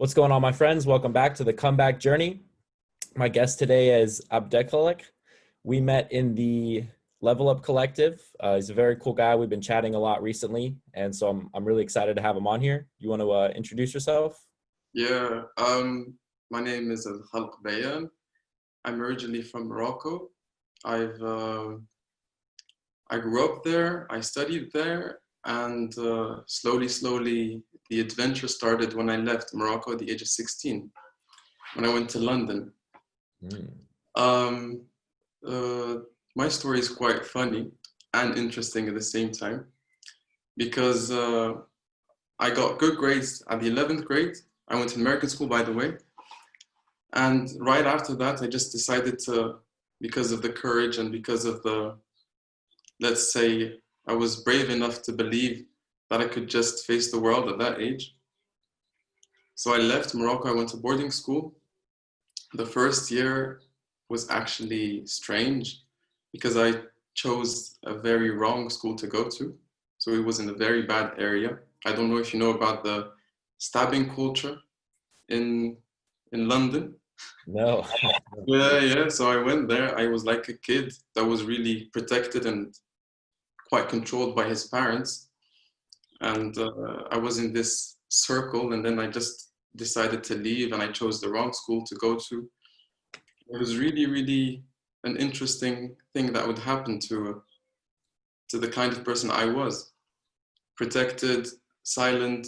What's going on, my friends? Welcome back to the comeback journey. My guest today is Abdelkhalek. We met in the Level Up Collective. He's a very cool guy. We've been chatting a lot recently, and so I'm really excited to have him on here. You want to introduce yourself? Yeah, my name is Abdelkhalek Bayane. I'm originally from Morocco. I've I grew up there. I studied there, and slowly, the adventure started when I left Morocco at the age of 16, when I went to London. Mm. Um, uh, my story is quite funny and interesting at the same time because I got good grades at the 11th grade. I went to American school, by the way. And right after that, I just decided to, because of the courage and because of the, let's say, I was brave enough to believe that I could just face the world at that age. So I left Morocco, I went to boarding school. The first year was actually strange because I chose a very wrong school to go to. So it was in a very bad area. I don't know if you know about the stabbing culture in London. No. Yeah. So I went there. I was like a kid that was really protected and quite controlled by his parents. And I was in this circle, and then I just decided to leave, and I chose the wrong school to go to. It was really an interesting thing that would happen to the kind of person I was. Protected, silent,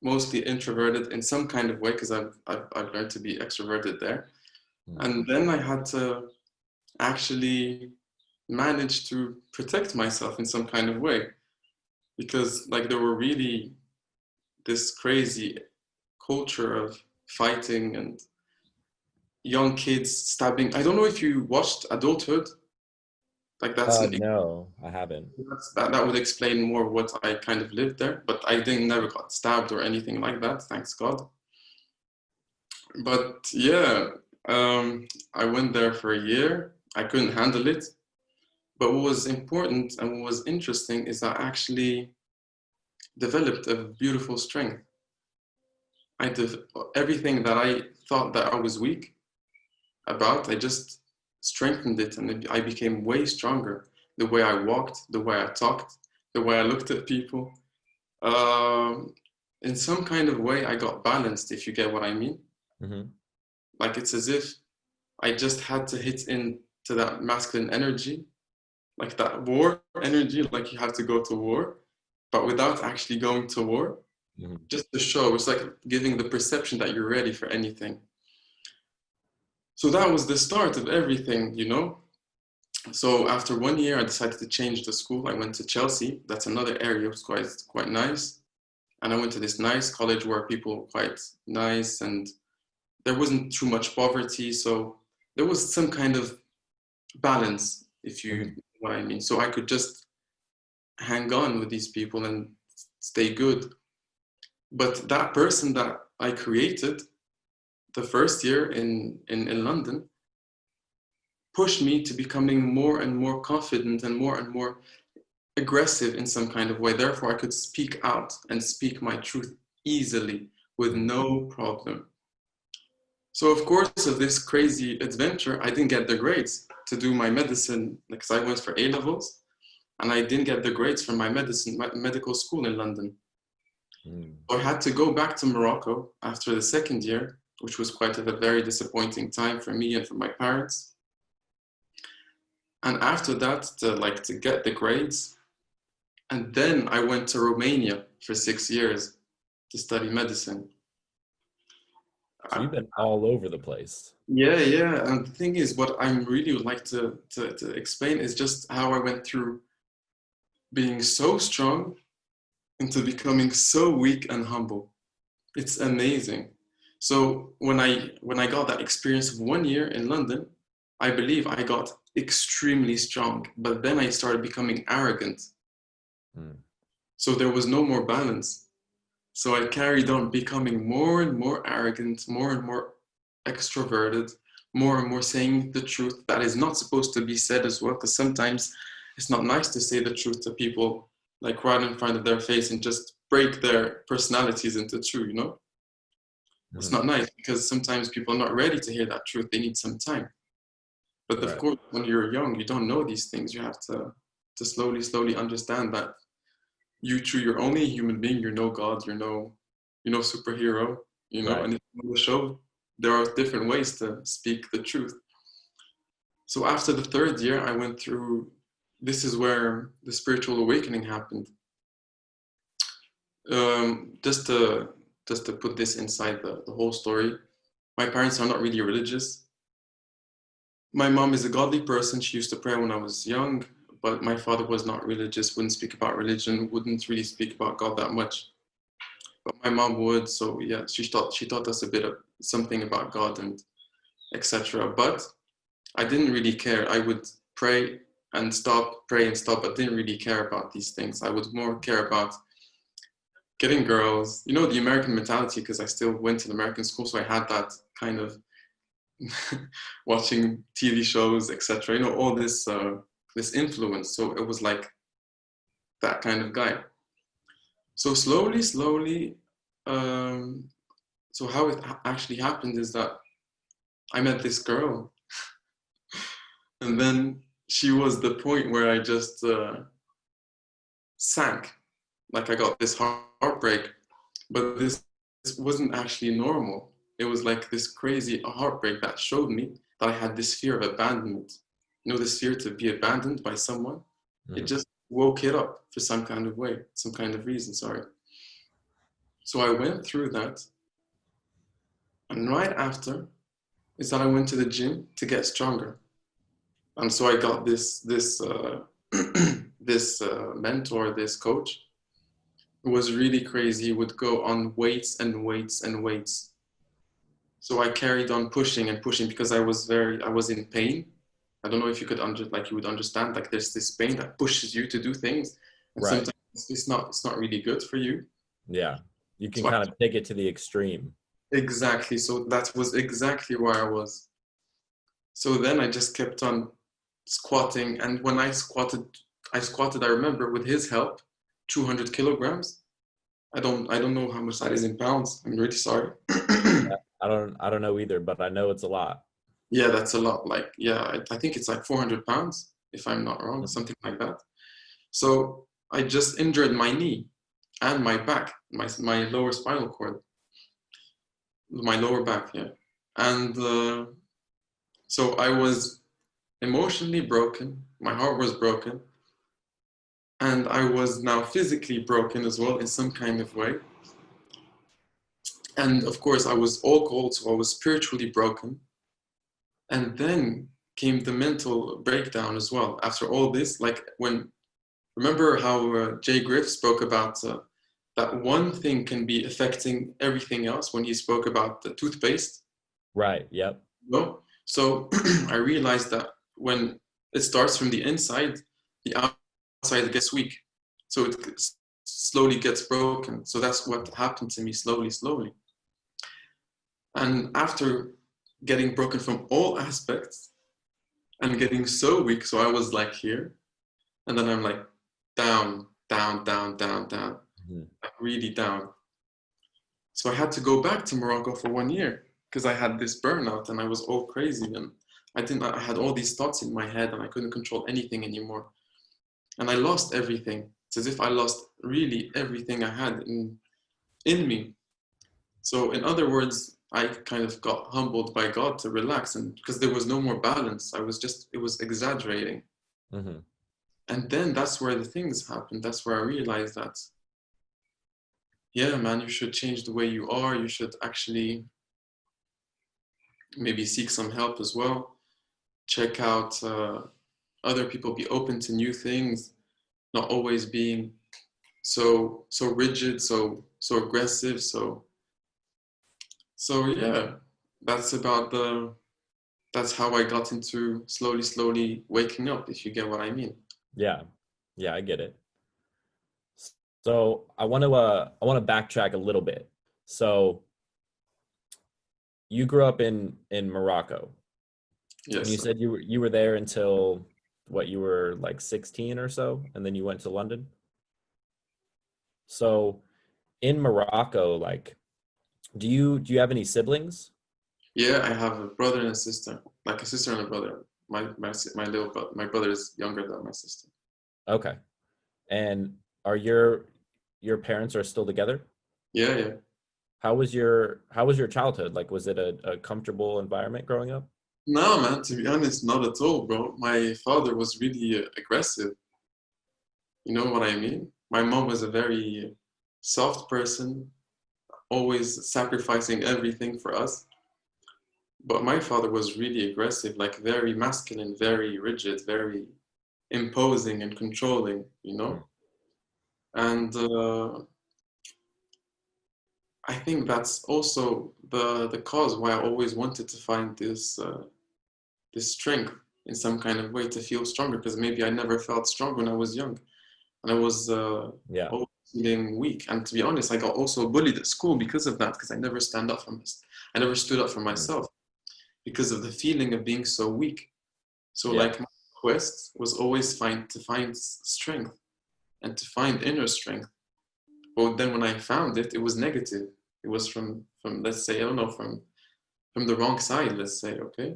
mostly introverted in some kind of way, because I've learned to be extroverted there. And then I had to actually manage to protect myself in some kind of way, because like there were really this crazy culture of fighting and young kids stabbing. I don't know if you watched Adulthood. Like No, I haven't. that would explain more what I kind of lived there. But I didn't never got stabbed or anything like that, thanks God. But yeah, I went there for a year. I couldn't handle it. But what was important and what was interesting is that I actually developed a beautiful strength. Everything that I thought that I was weak about, I just strengthened it, and I became way stronger. The way I walked, the way I talked, the way I looked at people. In some kind of way, I got balanced, if you get what I mean. Mm-hmm. Like it's as if I just had to hit into that masculine energy, like that war energy, like you have to go to war, but without actually going to war. Mm-hmm. Just to show, it's like giving the perception that you're ready for anything. So that was the start of everything, you know? So after 1 year, I decided to change the school. I went to Chelsea. That's another area. It was quite nice. And I went to this nice college where people were quite nice and there wasn't too much poverty. So there was some kind of balance, if you know what I mean. So I could just hang on with these people and stay good. But that person that I created the first year in London pushed me to becoming more and more confident and more aggressive in some kind of way. Therefore, I could speak out and speak my truth easily with no problem. So, of course, of this crazy adventure, I didn't get the grades to do my medicine because I went for A levels, and I didn't get the grades for my medical school in London. So I had to go back to Morocco after the second year, which was quite a very disappointing time for me and for my parents. And after that, to get the grades. And then I went to Romania for 6 years to study medicine. So you've been all over the place. Yeah. And the thing is, what I really would like to explain is just how I went through being so strong into becoming so weak and humble. It's amazing. So when I got that experience of 1 year in London, I believe I got extremely strong, but then I started becoming arrogant. So there was no more balance. So I carried on becoming more and more arrogant, more and more extroverted, more and more saying the truth that is not supposed to be said as well, because sometimes it's not nice to say the truth to people, like right in front of their face and just break their personalities into two, you know? It's Hmm. not nice because sometimes people are not ready to hear that truth. They need some time. But of Right. course, when you're young, you don't know these things. You have to slowly understand that you're only a human being. You're no god. You're no superhero. Right. And in the show, there are different ways to speak the truth. So after the third year, I went through. This is where the spiritual awakening happened. Um, just to just to put this inside the whole story, my parents are not really religious. My mom is a godly person. She used to pray when I was young, but my father was not religious, wouldn't speak about religion, wouldn't really speak about God that much. But my mom would, so yeah, she taught us a bit of something about God and etc. But I didn't really care. I would pray and stop, but didn't really care about these things. I would more care about getting girls, the American mentality, because I still went to the American school, so I had that kind of watching TV shows, etc. All this influence. So it was like that kind of guy. So slowly. Um, so how it actually happened is that I met this girl, and then she was the point where I just sank. Like I got this heartbreak, but this wasn't actually normal. It was like this crazy heartbreak that showed me that I had this fear of abandonment. This fear to be abandoned by someone. It Hmm. just woke it up for some kind of way, some kind of reason, sorry. So I went through that. And right after is that I went to the gym to get stronger. And so I got this this mentor, this coach, who was really crazy. He would go on weights and weights and weights. So I carried on pushing and pushing because I was in pain. I don't know if you could you would understand, like there's this pain that pushes you to do things, and Right. sometimes it's not really good for you. Yeah. You can So I, kind of take it to the extreme. exactly, so that was exactly where I was. So then I just kept on squatting, and when I squatted, I remember with his help, 200 kilograms. I don't know how much that is in pounds. I'm really sorry. I don't know either, but I know it's a lot. Yeah, that's a lot. Like, yeah, I think it's like 400 pounds, if I'm not wrong, Mhm. something like that. So I just injured my knee and my back, my lower spinal cord, my lower back, yeah. And so I was emotionally broken. My heart was broken. And I was now physically broken as well in some kind of way. And of course, I was alcohol, so I was spiritually broken. And then came the mental breakdown as well. After all this, like remember how Jay Griff spoke about that one thing can be affecting everything else when he spoke about the toothpaste? Right. Yep. No? So I realized that when it starts from the inside, the outside gets weak. So it slowly gets broken. So that's what happened to me slowly. And after getting broken from all aspects and getting so weak, so I was like here, and then I'm like down, Mhm. like really down. So I had to go back to Morocco for 1 year because I had this burnout and I was all crazy and I had all these thoughts in my head and I couldn't control anything anymore. And I lost everything. It's as if I lost really everything I had in me. So in other words, I kind of got humbled by God to relax and because there was no more balance. It was exaggerating. Mhm. And then that's where the things happened. That's where I realized that, yeah, man, you should change the way you are. You should actually maybe seek some help as well. Check out other people, be open to new things, not always being so rigid, so aggressive. So yeah, that's about the that's how I got into slowly waking up, if you get what I mean. Yeah. Yeah, I get it. So I want to backtrack a little bit. So you grew up in Morocco, and you Yes. said you were there until what, you were like 16 or so, and then you went to London. So in Morocco, like, Do you have any siblings? Yeah, I have a brother and a sister, like a sister and a brother. My little brother, my brother is younger than my sister. Okay. And are your parents are still together? Yeah, yeah. How was your childhood? Like, was it a comfortable environment growing up? No, man, to be honest, not at all, bro. My father was really aggressive. You know what I mean? My mom was a very soft person, always sacrificing everything for us. But my father was really aggressive, like very masculine, very rigid, very imposing and controlling, you Mm. know? And I think that's also the cause why I always wanted to find this strength in some kind of way to feel stronger, because maybe I never felt strong when I was young. And I was Yeah. always feeling weak. And to be honest, I got also bullied at school because of that, because I never stood up for Mm. myself because of the feeling of being so weak. So Yeah. like my quest was always to find strength and to find inner strength. But then when I found it, it was negative. It was from let's say, I don't know, from the wrong side, let's say, okay?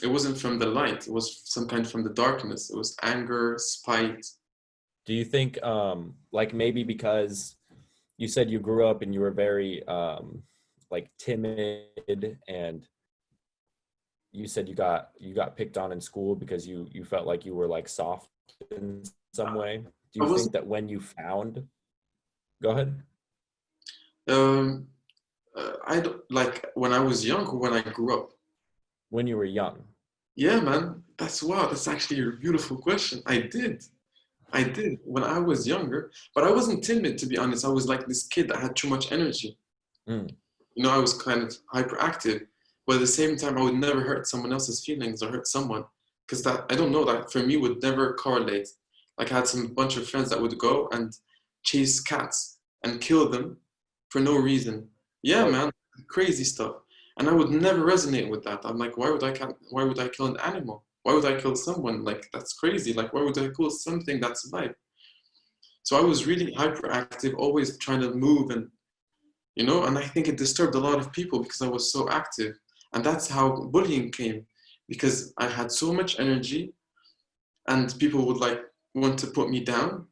It wasn't from the light, it was some kind from the darkness. It was anger, spite. Do you think like maybe because you said you grew up and you were very like timid, and you said you got picked on in school because you felt like you were like soft in some way. Do I you think wasn't that when you found go ahead. um I don't like when I was young or when I grew up. When you were young. Yeah, man, that's wow, that's actually a beautiful question. I did when I was younger, but I wasn't timid to be honest. I was like this kid that had too much energy. Mm. You know, I was kind of hyperactive, but at the same time, I would never hurt someone else's feelings or hurt someone because that I don't know that for me would never correlate. Like I had some bunch of friends that would go and chase cats and kill them for no reason. Yeah, Oh, man, crazy stuff. And I would never resonate with that. I'm like, why would I kill an animal? Why would I kill someone? Like that's crazy. Like why would I kill something that's alive? So I was really hyperactive, always trying to move and and I think it disturbed a lot of people because I was so active. And that's how bullying came because I had so much energy and people would like want to put me down.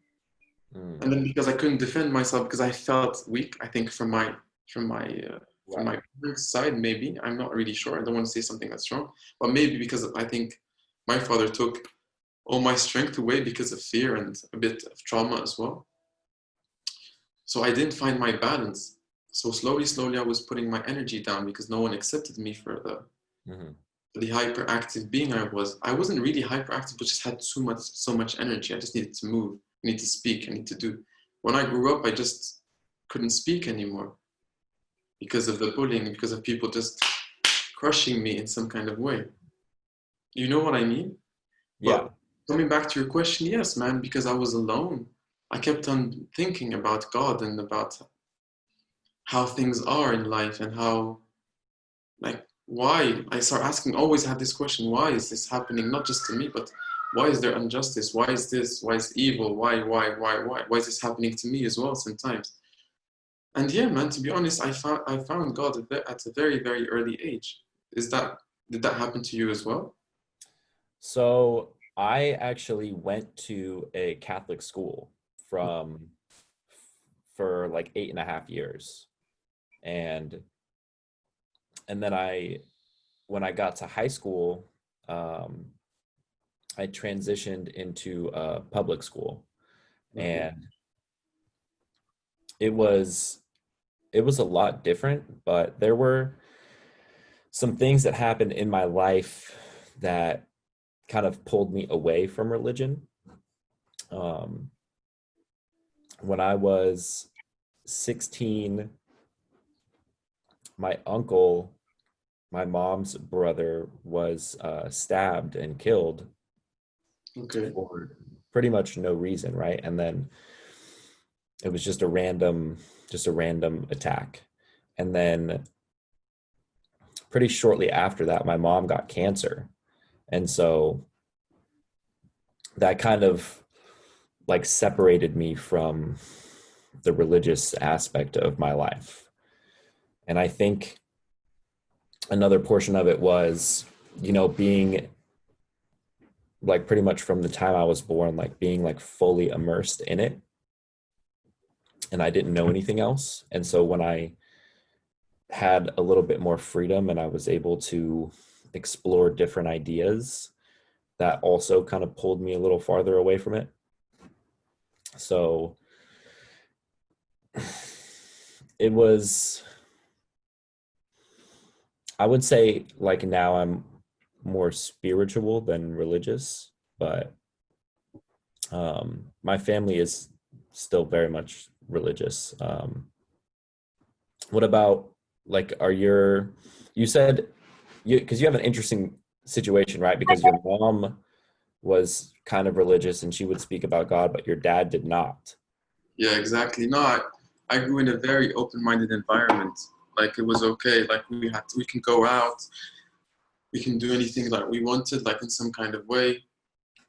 mm. And then because I couldn't defend myself because I felt weak, I think from my from Right. my parents' side, maybe I'm not really sure. I don't want to say something that's wrong, but maybe because I think my father took all my strength away because of fear and a bit of trauma as well. So I didn't find my balance. So slowly, I was putting my energy down because no one accepted me for Hmm. the hyperactive being I was. I wasn't really hyperactive, but just had so much energy. I just needed to move, I need to speak, I need to do. When I grew up, I just couldn't speak anymore because of the bullying, because of people just crushing me in some kind of way. You know what I mean? Yeah. But coming back to your question, yes, man, because I was alone. I kept on thinking about God and about how things are in life and how like why I start asking always have this question, why is this happening not just to me but why is there injustice, why is evil, why is this happening to me as well sometimes. And yeah, man, to be honest, I found God at a very very early age. Is that Did that happen to you as well? So I actually went to a Catholic school from for like 8.5 years. And then when I got to high school, um, I transitioned into a public school. Okay. And it was it was a lot different, but there were some things that happened in my life that kind of pulled me away from religion. Um, when I was 16, my uncle, my mom's brother, was stabbed and killed Okay. for pretty much no reason, right? And then it was just a random attack. And then pretty shortly after that, my mom got cancer. And so that kind of like separated me from the religious aspect of my life. And I think another portion of it was, being like pretty much from the time I was born, like being like fully immersed in it. And I didn't know anything else. And so when I had a little bit more freedom and I was able to explore different ideas, that also kind of pulled me a little farther away from it. So it was, I would say, like, now I'm more spiritual than religious, but my family is still very much religious. What about, like, you said, because you have an interesting situation, right? Because your mom was kind of religious and she would speak about God, but your dad did not. Yeah, exactly. No, I grew in a very open-minded environment. Like it was okay. Like we can go out, we can do anything that we wanted, like in some kind of way.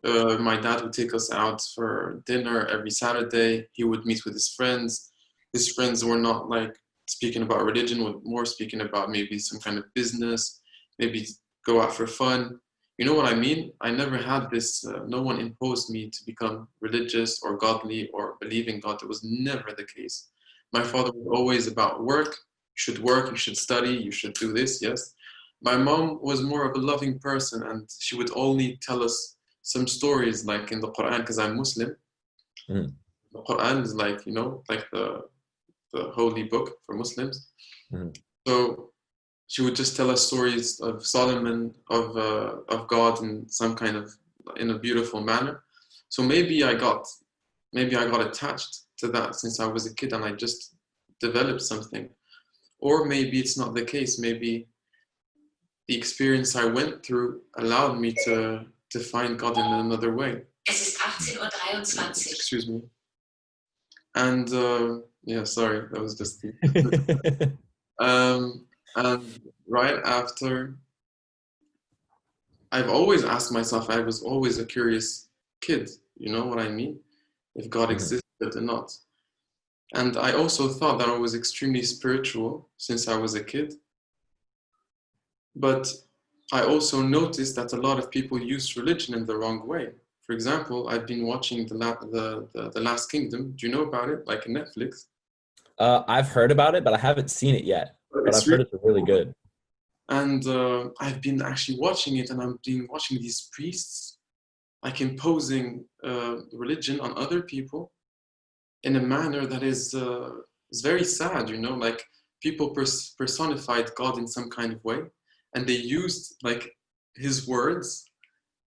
My dad would take us out for dinner every Saturday. He would meet with his friends. His friends were not like speaking about religion, were more speaking about maybe some kind of business, maybe go out for fun. You know what I mean? I never had this, no one imposed me to become religious or godly or believe in God. It was never the case. My father was always about work, you should study, you should do this, yes. My mom was more of a loving person and she would only tell us some stories like in the Quran because I'm Muslim. Mhm. The Quran is like, like the holy book for Muslims. Mhm. So she would just tell us stories of Solomon, of God in some kind of in a beautiful manner. So maybe I got attached to that since I was a kid and I just developed something. Or maybe it's not the case. Maybe the experience I went through allowed me to find God in another way. Es ist 18:23 Uhr. Excuse me. And yeah, sorry, that was just and right after, I've always asked myself, I was always a curious kid, you know what I mean? If God Mhm. existed or not. And I also thought that I was extremely spiritual since I was a kid. But I also noticed that a lot of people use religion in the wrong way. For example, I've been watching the Last Kingdom. Do you know about it? Like in Netflix. I've heard about it, but I haven't seen it yet. But I've It's heard really it's really cool. good. And I've been actually watching it, and I've been watching these priests like imposing religion on other people in a manner that is very sad. Like people personified God in some kind of way, and they used like His words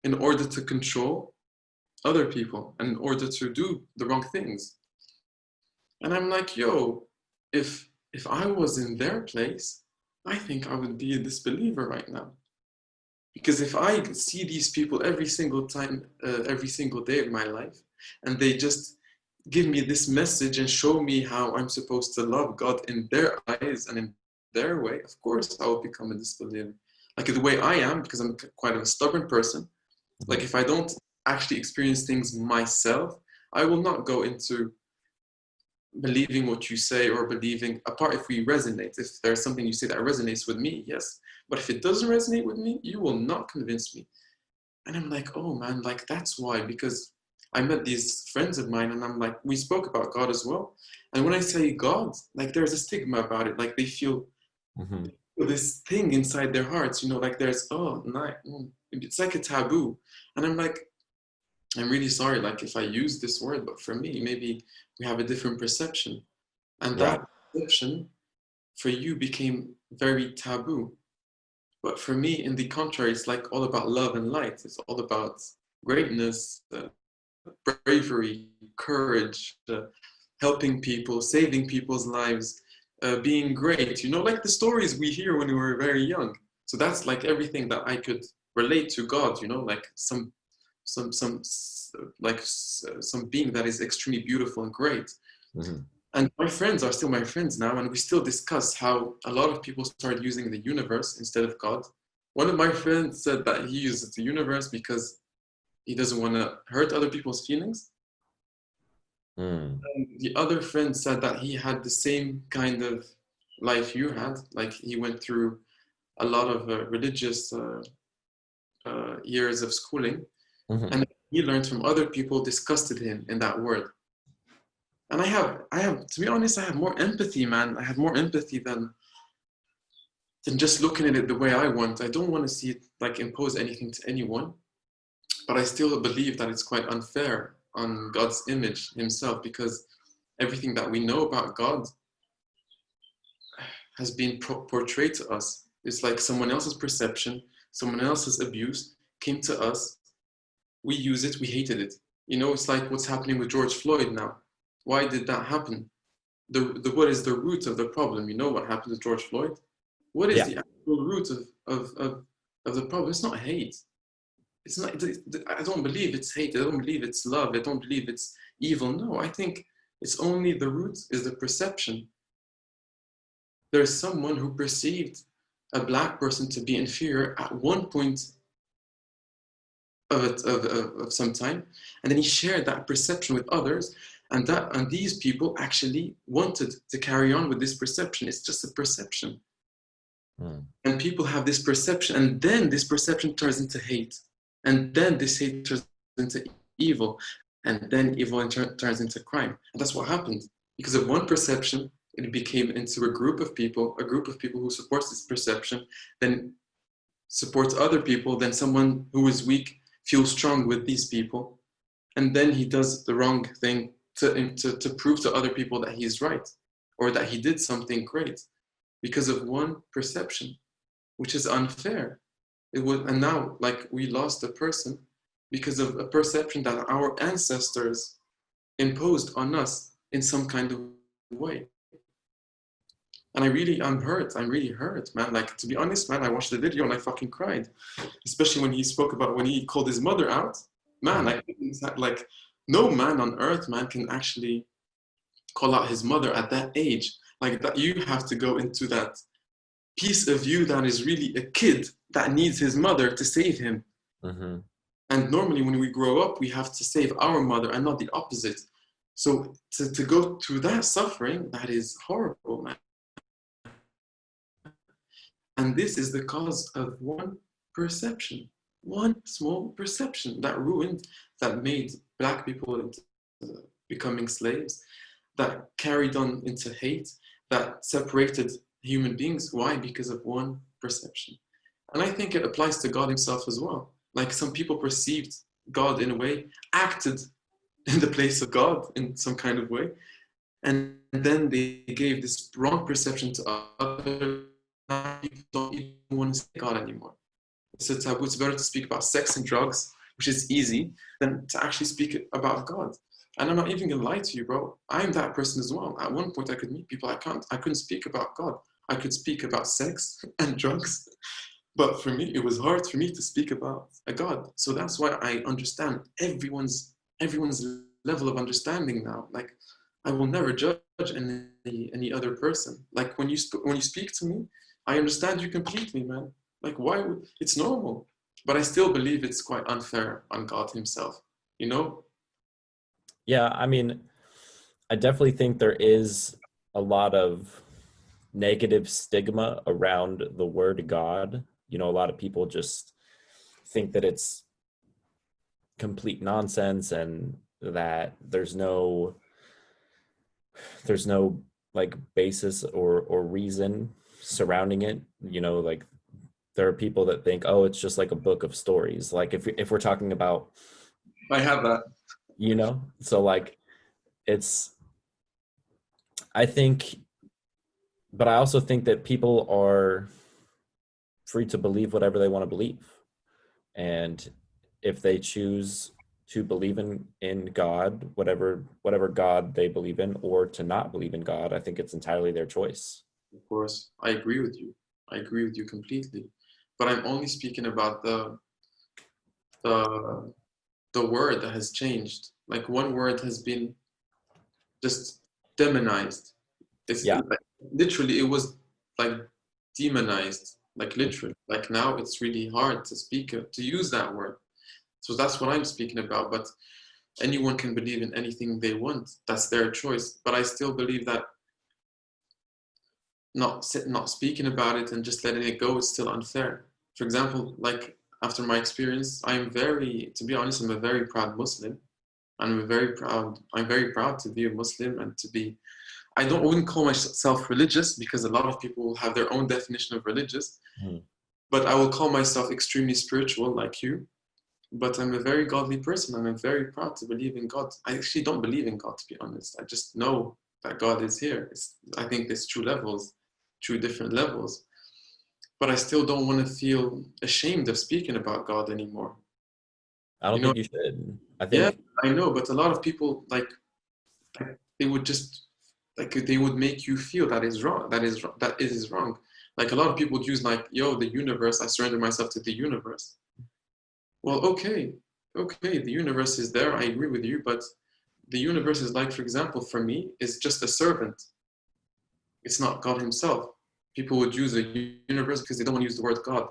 in order to control other people and in order to do the wrong things. And I'm like, yo, if I was in their place, I think I would be a disbeliever right now. Because if I see these people every single time, every single day of my life, and they just give me this message and show me how I'm supposed to love God in their eyes and in their way, of course I will become a disbeliever. Like the way I am, because I'm quite a stubborn person. Like Mhm. if I don't actually experience things myself, I will not go into believing what you say or believing apart if we resonate. If there's something you say that resonates with me, yes. But if it doesn't resonate with me, you will not convince me. And I'm like, oh man, like that's why, because I met these friends of mine and I'm like, we spoke about God as well. And when I say God, like there's a stigma about it. Like they feel Mhm. this thing inside their hearts, like there's, oh, it's like a taboo. And I'm like, I'm really sorry, like if I use this word, but for me, maybe we have a different perception. And Right. that perception for you became very taboo. But for me, in the contrary, it's like all about love and light. It's all about greatness, bravery, courage, helping people, saving people's lives, being great. Like the stories we hear when we were very young. So that's like everything that I could relate to God. Like some like some being that is extremely beautiful and great. Mhm. And my friends are still my friends now, and we still discuss how a lot of people started using the universe instead of God. One of my friends said that he uses the universe because he doesn't want to hurt other people's feelings. Mm. And the other friend said that he had the same kind of life you had. Like he went through a lot of religious years of schooling, Hmm. and he learned from other people disgusted him in that word. And I have, to be honest, I have more empathy, man. I have more empathy than just looking at it the way I want. I don't want to see it like impose anything to anyone, but I still believe that it's quite unfair on God's image himself, because everything that we know about God has been portrayed to us. It's like someone else's perception, someone else's abuse came to us. We use it, we hated it. You know, it's like what's happening with George Floyd now. Why did that happen? What is the root of the problem? You know what happened to George Floyd? What is Yeah. the actual root of the problem? It's not hate. It's not. I don't believe it's hate. I don't believe it's love. I don't believe it's evil. No, I think it's only the root is the perception. There's someone who perceived a black person to be inferior at one point of some time, and then he shared that perception with others, and these people actually wanted to carry on with this perception. It's just a perception. Mm. And people have this perception, and then this perception turns into hate, and then this hate turns into evil, and then evil turns into crime. And that's what happened. Because of one perception, it became into a group of people who supports this perception, then supports other people, then someone who is weak feels strong with these people, and then he does the wrong thing to prove to other people that he's right, or that he did something great, because of one perception, which is unfair. And now, like, we lost a person because of a perception that our ancestors imposed on us in some kind of way. And I'm hurt. I'm really hurt, man. Like, to be honest, man, I watched the video and I fucking cried, especially when he spoke about when he called his mother out. Man, like no man on earth, man, can actually call out his mother at that age. Like that, you have to go into that piece of you that is really a kid that needs his mother to save him. Hmm. And normally when we grow up, we have to save our mother and not the opposite. So to go through that suffering, that is horrible, man. And this is the cause of one perception, one small perception that ruined, that made black people into becoming slaves, that carried on into hate, that separated human beings. Why? Because of one perception. And I think it applies to God himself as well. Like some people perceived God in a way, acted in the place of God in some kind of way, and then they gave this wrong perception to others. People don't even want to say God anymore. It's a taboo. It's better to speak about sex and drugs, which is easy, than to actually speak about God. And I'm not even gonna lie to you, bro. I'm that person as well. At one point, I could meet people. I couldn't speak about God. I could speak about sex and drugs, but for me, it was hard for me to speak about a God. So that's why I understand everyone's level of understanding now. Like, I will never judge any other person. Like when you speak to me, I understand you completely, man. Like why would, it's normal, but I still believe it's quite unfair on God himself. You know? Yeah, I mean, I definitely think there is a lot of negative stigma around the word God. You know, a lot of people just think that it's complete nonsense and that there's no like basis or reason surrounding it. You know, like there are people that think, oh, it's just like a book of stories. Like if we're talking about, I have that. you know, so like it's, I think, but I also think that people are free to believe whatever they want to believe. And if they choose to believe in God, whatever God they believe in, or to not believe in God, I think it's entirely their choice. Of course, I agree with you. I agree with you completely. But I'm only speaking about the the word that has changed. Like one word has been just demonized. It's Yeah. like, literally it was like demonized, like literally. Like now it's really hard to speak to use that word. So that's what I'm speaking about. But anyone can believe in anything they want. That's their choice. But I still believe that not speaking about it and just letting it go is still unfair. For example, like after my experience, to be honest, I'm a very proud Muslim. I'm very proud to be a Muslim and to be, wouldn't call myself religious because a lot of people have their own definition of religious, Mm. but I will call myself extremely spiritual like you. But I'm a very godly person. I'm very proud to believe in God. I actually don't believe in God, to be honest. I just know that God is here. I think there's two different levels. But I still don't want to feel ashamed of speaking about God anymore. I don't You know, think you should. I yeah, think, I know, but a lot of people they would just they would make you feel that is wrong. That is wrong. Like a lot of people would use like, yo, the universe. I surrender myself to the universe. Well, okay, the universe is there. I agree with you, but the universe is like, for example, for me, is just a servant. It's not God Himself. People would use a universe because they don't want to use the word God.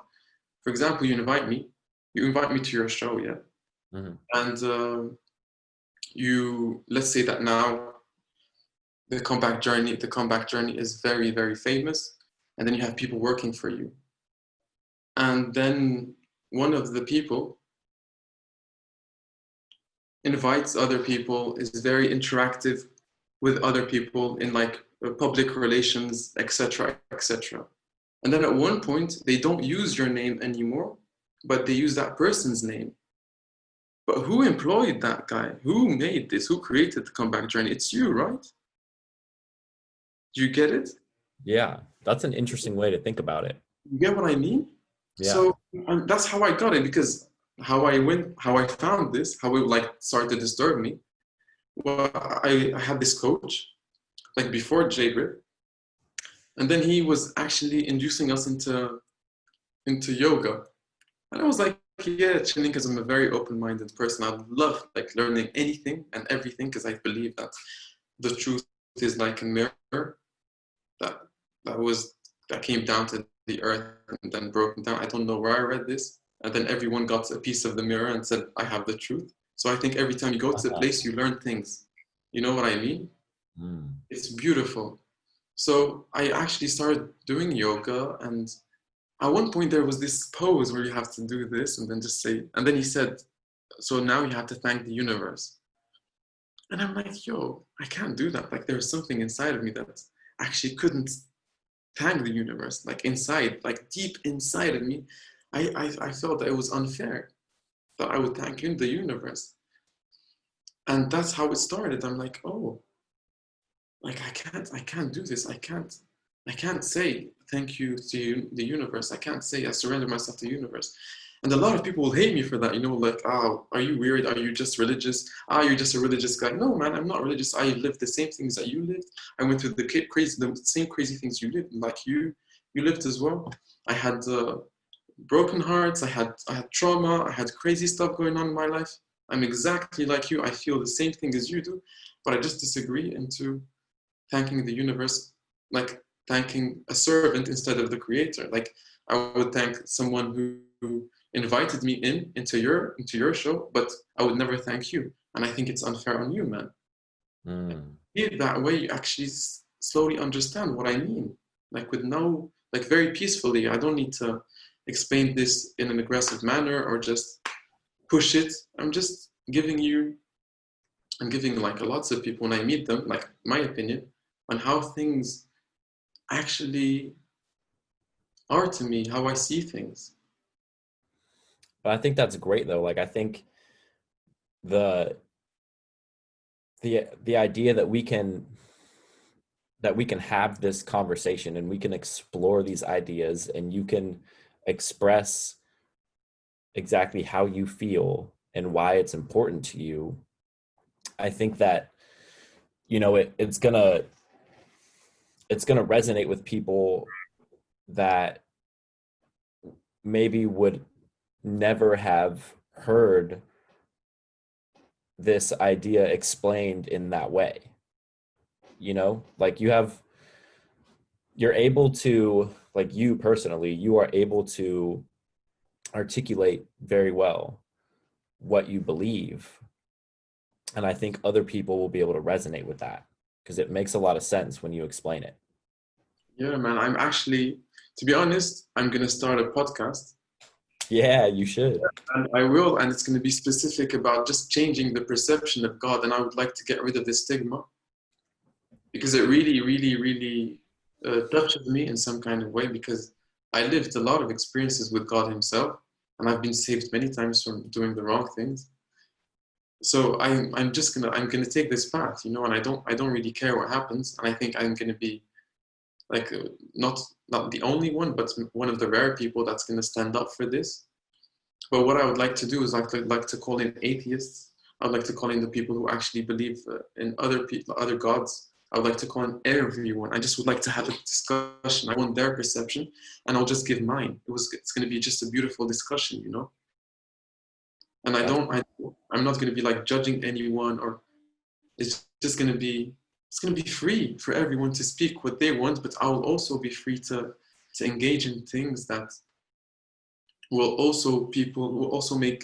For example, you invite me to your show, yeah, mhm. and let's say that now the comeback journey is very, very famous, and then you have people working for you, and then one of the people invites other people, is very interactive with other people in like public relations, etc., etc. And then at one point, they don't use your name anymore, but they use that person's name. But who employed that guy? Who made this? Who created the comeback journey? It's you, right? Do you get it? Yeah, that's an interesting way to think about it. You get what I mean? Yeah. So that's how I got it, because how I found this, how it like started to disturb me. Well, I had this coach like before Jaber, and then he was actually inducing us into yoga, and I was like, yeah, chilling, because I'm a very open-minded person. I love like learning anything and everything because I believe that the truth is like a mirror that that was that came down to the earth and then broken down. I don't know where I read this, and then everyone got a piece of the mirror and said, I have the truth. So I think every time you go to a place, you learn things. You know what I mean? Mm. It's beautiful. So I actually started doing yoga, and at one point there was this pose where you have to do this and then just say, and then he said, so now you have to thank the universe. And I'm like, yo, I can't do that. Like there's something inside of me that actually couldn't thank the universe. Like inside, like deep inside of me, I felt that it was unfair that I would thank the universe. And that's how it started. I'm like, oh, like I can't do this. I can't say thank you to the universe. I can't say I surrender myself to the universe. And a lot of people will hate me for that, like, oh, are you weird? Are you just religious? Ah, you're just a religious guy. No, man, I'm not religious. I lived the same things that you lived. I went through the same crazy things you lived, like you lived as well. I had broken hearts. I had trauma. I had crazy stuff going on in my life. I'm exactly like you. I feel the same thing as you do, but I just disagree into thanking the universe, like thanking a servant instead of the creator. Like I would thank someone who invited me into your show, but I would never thank you. And I think it's unfair on you, man. Mm. That way, you actually slowly understand what I mean. Like with no, like very peacefully. I don't need to explain this in an aggressive manner or just push it. I'm giving like lots of people when I meet them, like my opinion on how things actually are to me, how I see things. But I think that's great though. Like I think the the idea that we can have this conversation and we can explore these ideas and you can express exactly how you feel and why it's important to you. I think that it's gonna resonate with people that maybe would never have heard this idea explained in that way. Like you're able to, like, you personally, you are able to articulate very well what you believe, and I think other people will be able to resonate with that because it makes a lot of sense when you explain it. Yeah, man. I'm actually, to be honest, I'm gonna start a podcast, Yeah, you should. and I will, and it's gonna be specific about just changing the perception of God. And I would like to get rid of the stigma because it really, really, really touches me in some kind of way because I lived a lot of experiences with God Himself, and I've been saved many times from doing the wrong things. So I'm gonna take this path, you know, and I don't really care what happens, and I think I'm gonna be like not the only one, but one of the rare people that's gonna stand up for this. But what I would like to do is like to call in atheists. I'd like to call in the people who actually believe in other people, other gods. I would like to call in everyone. I just would like to have a discussion. I want their perception, and I'll just give mine. It's going to be just a beautiful discussion, you know. And That's I'm not going to be like judging anyone, or it's going to be free for everyone to speak what they want. But I will also be free to engage in things that will also make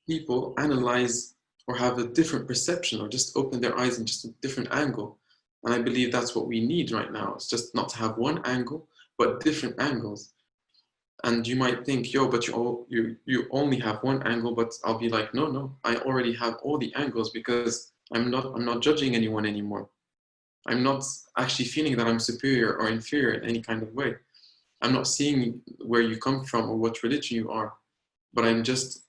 people analyze or have a different perception or just open their eyes in just a different angle. And I believe that's what we need right now. It's just not to have one angle, but different angles. And you might think, yo, but you only have one angle, but I'll be like, no, I already have all the angles because I'm not judging anyone anymore. I'm not actually feeling that I'm superior or inferior in any kind of way. I'm not seeing where you come from or what religion you are, but I'm just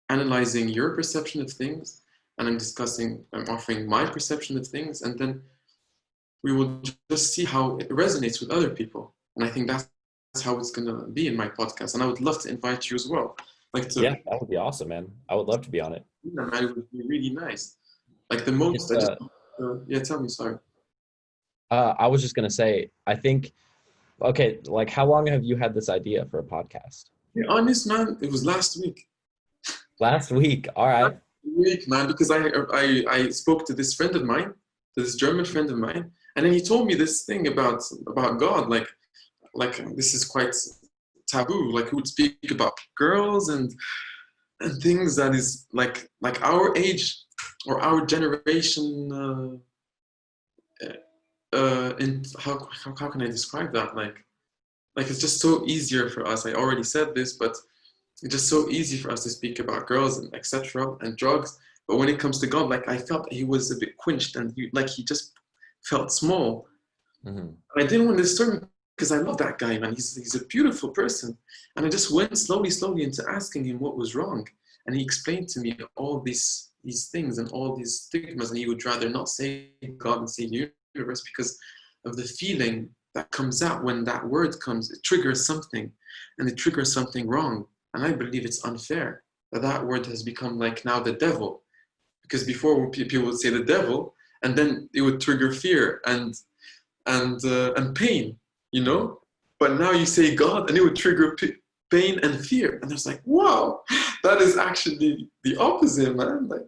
analyzing your perception of things, and I'm offering my perception of things, and then we will just see how it resonates with other people. And I think that's how it's going to be in my podcast. And I would love to invite you as well. Like yeah, to, that would be awesome, man. I would love to be on it. yeah, man, it would be really nice. Like the Just, most, yeah, tell me, sorry. I was just gonna say, I think, okay, like how long have you had this idea for a podcast? Yeah, honest, man, it was last week. Last week. All right. Week, man, because I spoke to this friend of mine, to this German friend of mine, and then he told me this thing about God, like this is quite taboo. Like who would speak about girls and things that is like our age or our generation. And how can I describe that? Like it's just so easier for us. I already said this, but it's just so easy for us to speak about girls and etc. and drugs. But when it comes to God, like I felt he was a bit quenched and he just felt small. Mm-hmm. I didn't want to disturb him because I love that guy, man. He's a beautiful person. And I just went slowly into asking him what was wrong. And he explained to me all these things and all these stigmas, and he would rather not say God and say universe because of the feeling that comes out when that word comes. It triggers something, and it triggers something wrong. And I believe it's unfair that that word has become like now the devil. Because before people would say the devil, and then it would trigger fear and pain, you know. But now you say God, and it would trigger pain and fear, and it's like, wow, that is actually the opposite, man. Like,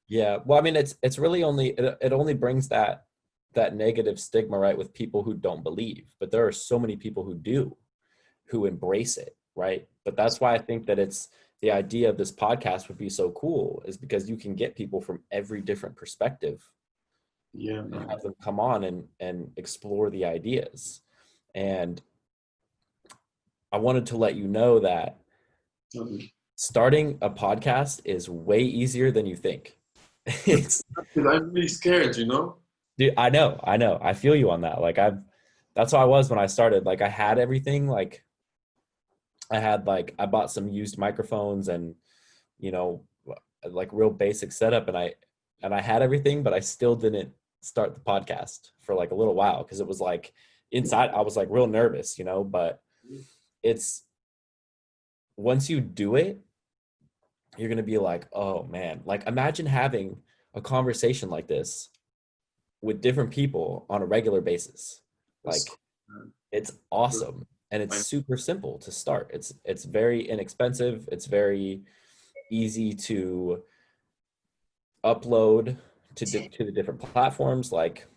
Yeah. Well, I mean, it's really only it only brings that negative stigma, right, with people who don't believe. But there are so many people who do, who embrace it, right? But that's why I think that it's the idea of this podcast would be so cool, is because you can get people from every different perspective yeah, and man. have them come on and explore the ideas. And I wanted to let you know that starting a podcast is way easier than you think. It's I'm really scared, you know. dude, I know. I feel you on that. Like that's how I was when I started. Like I had everything. Like I bought some used microphones and, you know, like real basic setup, and I had everything, but I still didn't start the podcast for like a little while because it was like inside I was like real nervous, you know. But it's once you do it, you're gonna be like, oh man, like imagine having a conversation like this with different people on a regular basis. That's Like cool, it's awesome, and it's man. super simple to start. It's very inexpensive. It's very easy to upload to the different platforms. Like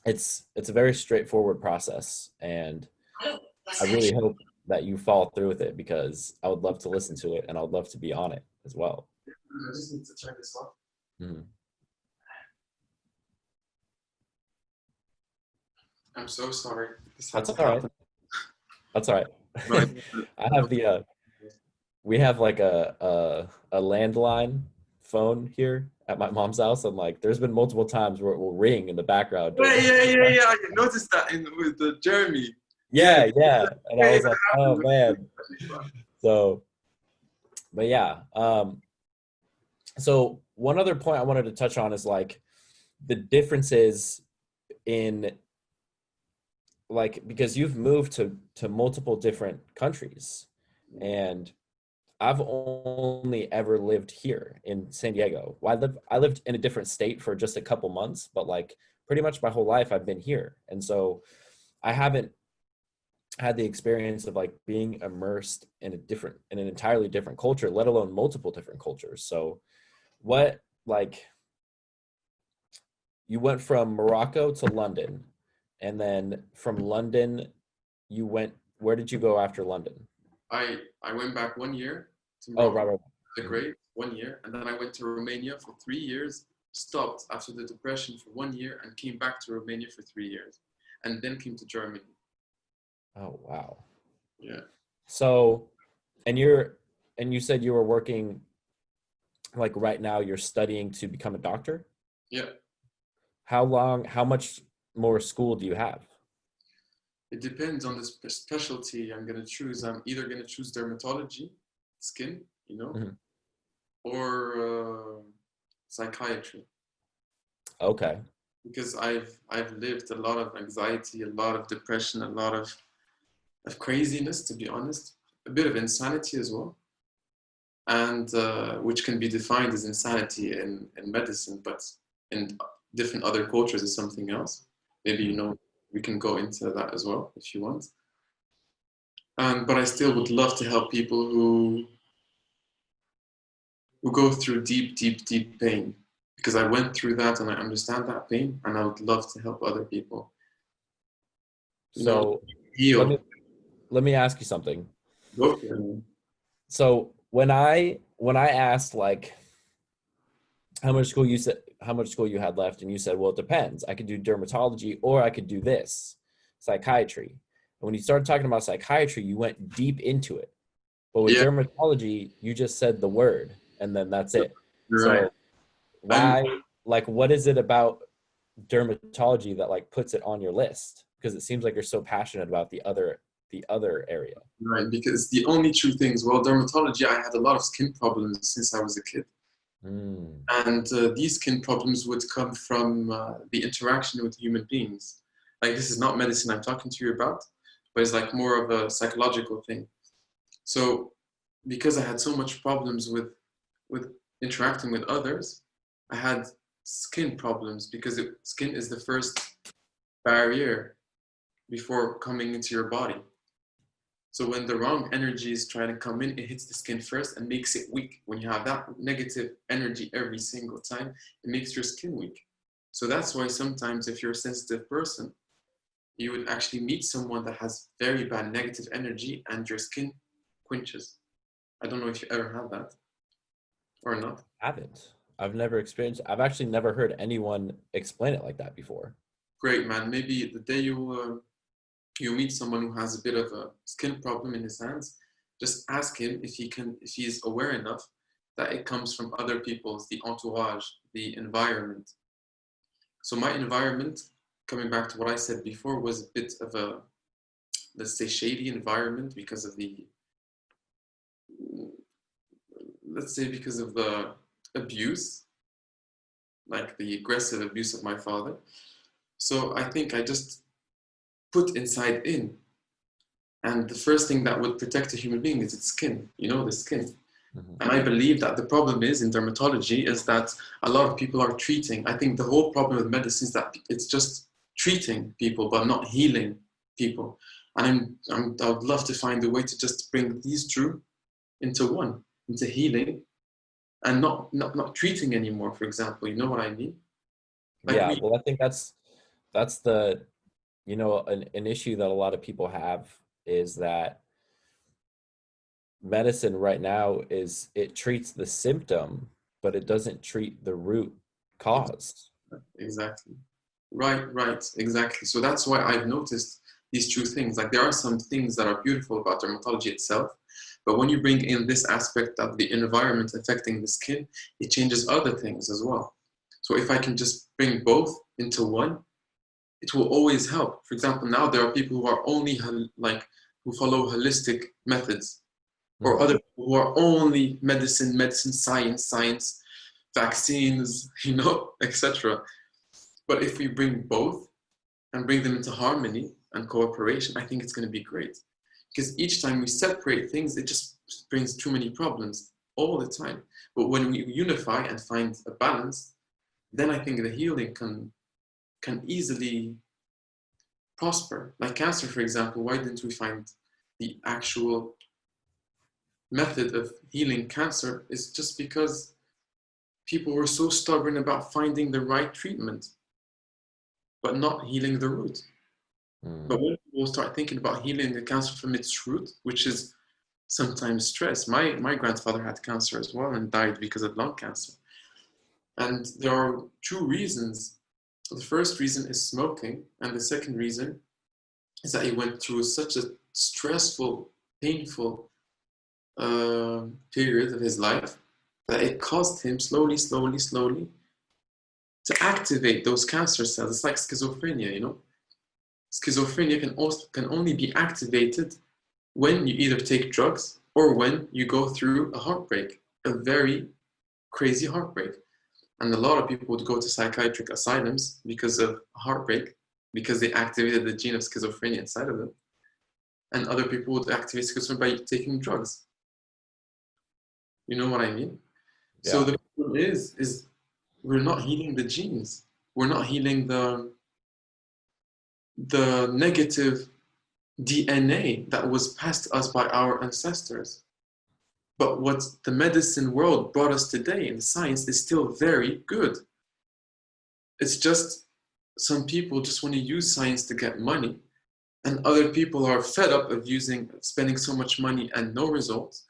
it's a very straightforward process, and I really hope that you follow through with it because I would love to listen to it and I would love to be on it as well. I just need to check this off. Mhm. I'm so sorry. This had That's to all right. happen. That's all right. But I have the we have like a landline phone here at my mom's house, and like there's been multiple times where it will ring in the background yeah, during. yeah, yeah, yeah. I noticed that in with the Jeremy. Yeah, Yeah, yeah, and I yeah, was that like, oh happened. man. So, but yeah. So one other point I wanted to touch on is like the differences in like because you've moved to multiple different countries, and I've only ever lived here in San Diego. Well, I lived in a different state for just a couple months, but like pretty much my whole life I've been here. And so I haven't had the experience of like being immersed in an entirely different culture, let alone multiple different cultures. So what like you went from Morocco to London, and then from London you went, where did you go after London? I went back 1 year to Oh, right, Morocco, right. the Mhm. great 1 year, and then I went to Romania for 3 years. Stopped after the depression for 1 year and came back to Romania for 3 years, and then came to Germany. Oh, wow. Yeah, So, and you're, and you said you were working, like right now you're studying to become a doctor. yeah. How much more school do you have? It depends on the specialty I'm gonna choose. I'm either gonna choose dermatology, skin, Mhm. or psychiatry, Okay. because I've lived a lot of anxiety, a lot of depression, a lot of craziness, to be honest, a bit of insanity as well, and which can be defined as insanity in medicine, but in different other cultures is something else. Maybe Mhm. we can go into that as well if you want. But I still would love to help people who go through deep, deep, deep pain, because I went through that and I understand that pain, and I would love to help other people, So let me heal. let me ask you something. Go for it. So when I asked like how much school you had left, and you said, well, it depends. I could do dermatology or I could do this, psychiatry. And when you started talking about psychiatry, you went deep into it. But with Yeah, dermatology, you just said the word and then that's it. you're right. So And why, like, what is it about dermatology that like puts it on your list? Because it seems like you're so passionate about the other area. right, because the only true thing is, well, dermatology, I had a lot of skin problems since I was a kid. Mm, And these skin problems would come from the interaction with human beings. Like, this is not medicine I'm talking to you about, but it's like more of a psychological thing. So, because I had so much problems with interacting with others, I had skin problems because skin is the first barrier before coming into your body. So when the wrong energy is trying to come in, it hits the skin first and makes it weak. When you have that negative energy every single time, it makes your skin weak. So that's why sometimes if you're a sensitive person, you would actually meet someone that has very bad negative energy and your skin quenches. I don't know if you ever had that or not. haven't. I've never experienced, I've actually never heard anyone explain it like that before. Great, man. Maybe the day you meet someone who has a bit of a skin problem in his hands, just ask him if he is aware enough that it comes from other people's, the entourage, the environment. So my environment, coming back to what I said before, was a bit of a, let's say, shady environment because of the, let's say, because of the abuse, like the aggressive abuse of my father. So I think I just put inside in. And the first thing that would protect a human being is its skin, the skin. Mhm. And I believe that the problem is in dermatology is that a lot of people are treating. I think the whole problem with medicine is that it's just treating people, but not healing people. And I would love to find a way to just bring these two into one, into healing, and not treating anymore, for example. You know what I mean? Like Yeah, we, well, I think that's the, an issue that a lot of people have is that medicine right now is it treats the symptom, but it doesn't treat the root cause. exactly, Right, exactly. So that's why I've noticed these two things. Like there are some things that are beautiful about dermatology itself, but when you bring in this aspect of the environment affecting the skin, it changes other things as well. So if I can just bring both into one, it will always help. For example, now there are people who are only like who follow holistic methods, or Mhm. other people who are only medicine, science, vaccines, etc. But if we bring both and bring them into harmony and cooperation, I think it's going to be great. Because each time we separate things, it just brings too many problems all the time. But when we unify and find a balance, then I think the healing can easily prosper. Like cancer, for example, why didn't we find the actual method of healing cancer? Is just because people were so stubborn about finding the right treatment, but not healing the root. But Mm. when people start thinking about healing the cancer from its root, which is sometimes stress. My grandfather had cancer as well and died because of lung cancer. And there are two reasons. The first reason is smoking, and the second reason is that he went through such a stressful, painful period of his life that it caused him slowly to activate those cancer cells. It's like schizophrenia. Schizophrenia can only be activated when you either take drugs or when you go through a heartbreak, a very crazy heartbreak. And a lot of people would go to psychiatric asylums because of heartbreak, because they activated the gene of schizophrenia inside of them. And other people would activate schizophrenia by taking drugs. You know what I mean? So Yeah. the problem is we're not healing the genes. We're not healing the negative DNA that was passed to us by our ancestors. But what the medicine world brought us today in science is still very good. It's just some people just want to use science to get money, and other people are fed up of spending so much money and no results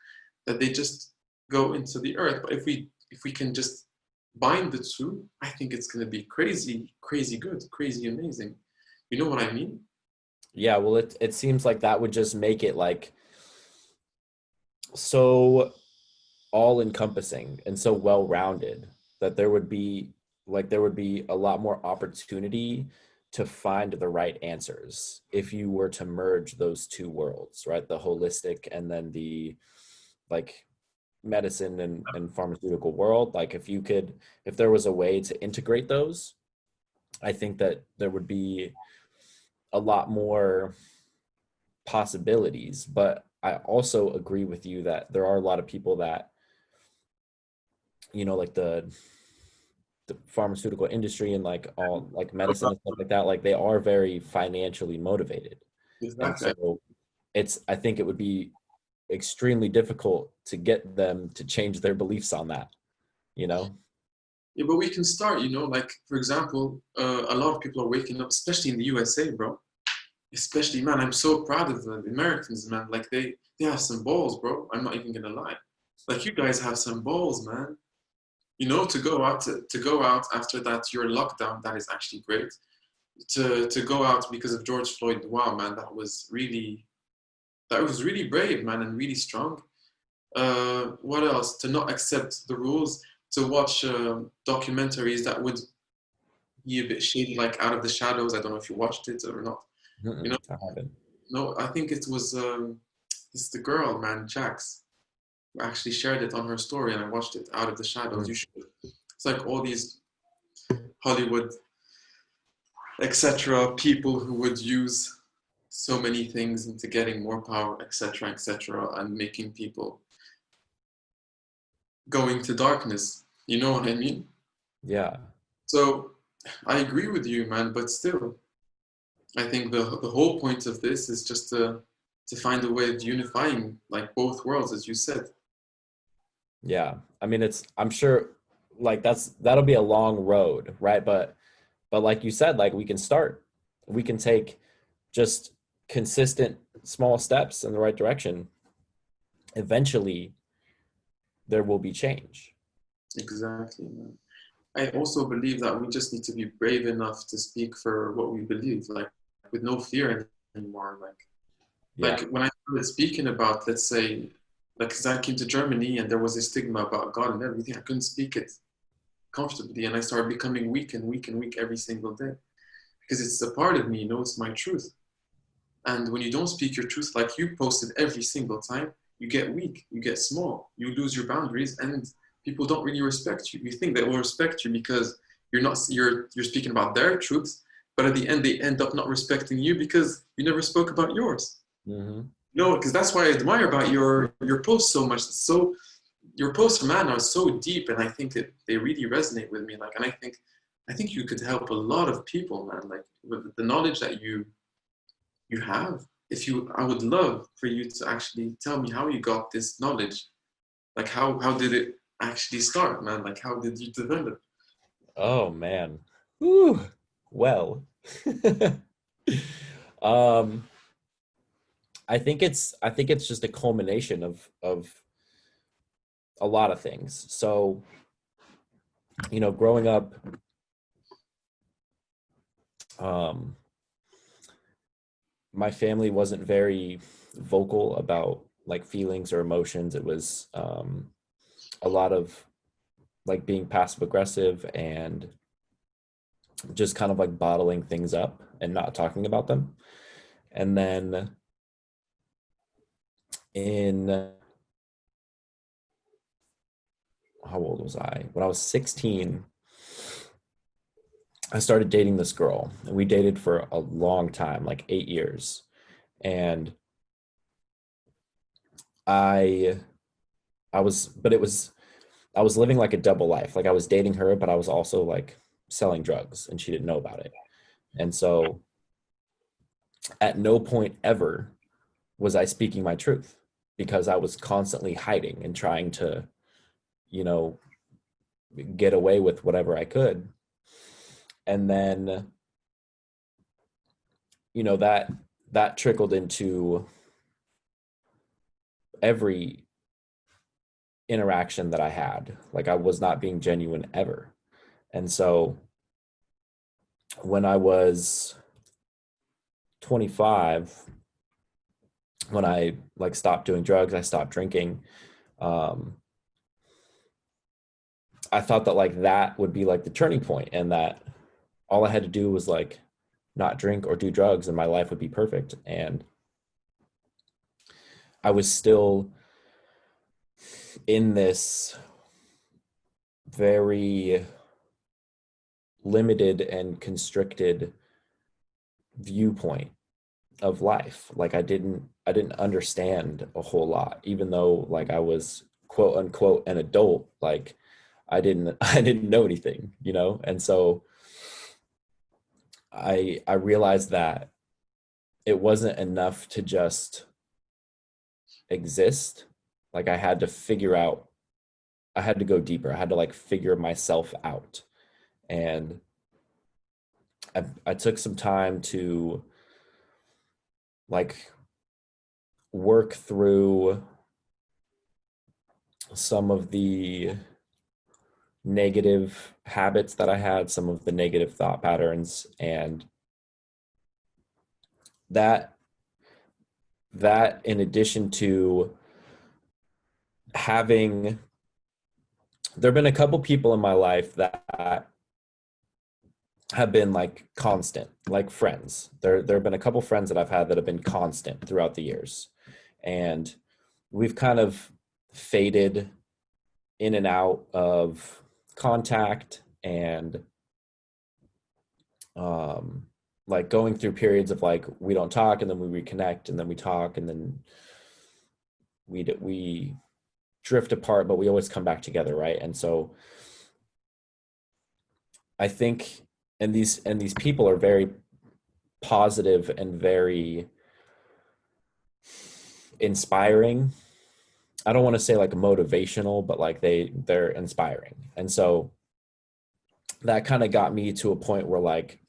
that they just go into the earth. But if we can just bind the two, I think it's going to be crazy good, crazy amazing. You know what I mean? Yeah, well, it seems like that would just make it like so all encompassing and so well rounded that there would be a lot more opportunity to find the right answers if you were to merge those two worlds, right? The holistic and then the like medicine and pharmaceutical world. Like if there was a way to integrate those, I think that there would be a lot more possibilities. But I also agree with you that there are a lot of people that, like the pharmaceutical industry and like all like medicine and stuff like that, like they are very financially motivated. And Exactly. so I think it would be extremely difficult to get them to change their beliefs on that, you know? Yeah, but we can start, like for example, a lot of people are waking up, especially in the USA, bro. Especially, man, I'm so proud of the Americans, man. Like they have some balls, bro. I'm not even gonna lie. Like you guys have some balls, man. To go out to go out after that your lockdown, that is actually great. To go out because of George Floyd, wow, man, that was really brave, man, and really strong. What else? To not accept the rules, to watch documentaries that would be a bit shady, like Out of the Shadows. I don't know if you watched it or not. You know, I haven't. no, I think it was it's the girl, man, Jax, who actually shared it on her story, and I watched it. Out of the Shadows. Mm. You should. It's like all these Hollywood, etc. people who would use so many things into getting more power, etc., and making people go into darkness. You know what I mean? Yeah. So I agree with you, man. But still, I think the whole point of this is just to find a way of unifying like both worlds, as you said. Yeah. I mean, I'm sure like that'll be a long road, right? But like you said, like we can take just consistent small steps in the right direction. Eventually there will be change. Exactly, man. I also believe that we just need to be brave enough to speak for what we believe, like with no fear anymore. Yeah. Like when I started speaking about, let's say, like, because I came to Germany and there was a stigma about God and everything, I couldn't speak it comfortably, and I started becoming weak and weak and weak every single day because it's a part of me, it's my truth. And when you don't speak your truth, like you posted every single time, you get weak, you get small, you lose your boundaries, and people don't really respect you. You think they will respect you because you're speaking about their truths, but at the end they end up not respecting you because you never spoke about yours. Hmm. No, because that's why I admire about your posts so much. So your posts, man, are so deep, and I think that they really resonate with me. Like, and I think you could help a lot of people, man. Like with the knowledge that you have. If you, I would love for you to actually tell me how you got this knowledge. Like how did it actually start, man? Like how did you develop? Oh man. Whew. Well. um I think it's just a culmination of a lot of things. So, growing up, um my family wasn't very vocal about like feelings or emotions. It was a lot of like being passive aggressive and just kind of like bottling things up and not talking about them. And then in how old was I? When I was 16, I started dating this girl, and we dated for a long time, like 8 years. And I, but I was living like a double life. Like I was dating her, but I was also like selling drugs, and she didn't know about it. And so, at no point ever was I speaking my truth because I was constantly hiding and trying to, you know, get away with whatever I could. And then, that trickled into every interaction that I had. Like I was not being genuine ever. And so when I was 25, when I like stopped doing drugs, I stopped drinking. Um, I thought that like that would be like the turning point, and that all I had to do was like not drink or do drugs and my life would be perfect. And I was still in this very limited and constricted viewpoint of life. Like I didn't understand a whole lot, even though like I was quote unquote an adult. Like I didn't know anything. And so I realized that it wasn't enough to just exist. Like I had to go deeper. I had to like figure myself out. And I took some time to like work through some of the negative habits that I had, some of the negative thought patterns, and that that in addition to having there've been a couple people in my life that have been like constant, like friends. There have been a couple friends that I've had that have been constant throughout the years. And we've kind of faded in and out of contact, and um like going through periods of like we don't talk and then we reconnect and then we talk and then we drift apart, but we always come back together, right? And so I think and these people are very positive and very inspiring. I don't want to say like motivational, but like they're inspiring. And so that kind of got me to a point where like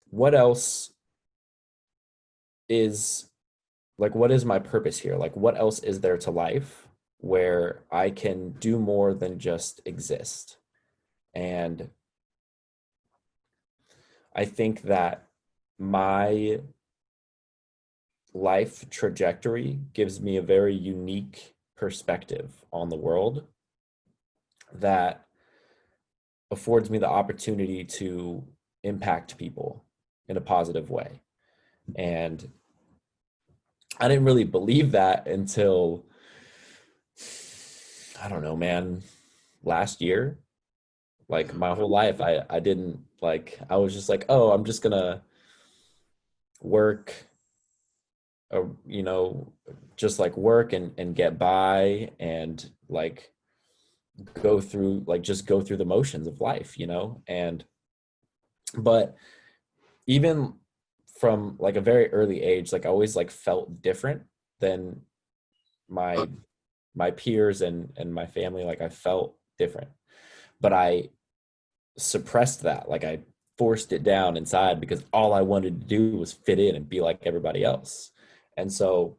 what else is what is my purpose here? Like what else is there to life where I can do more than just exist? And I think that my life trajectory gives me a very unique perspective on the world that affords me the opportunity to impact people in a positive way. And I didn't really believe that until, I don't know, man, last year. Like my whole life, I didn't like, I was just like, oh, I'm just gonna work, you know, just like work and get by and like go through, like just go through the motions of life, you know? And, but even from like a very early age, like I always like felt different than Uh, my my peers and my family. Like I felt different, but I suppressed that. Like I forced it down inside because all I wanted to do was fit in and be like everybody else. And so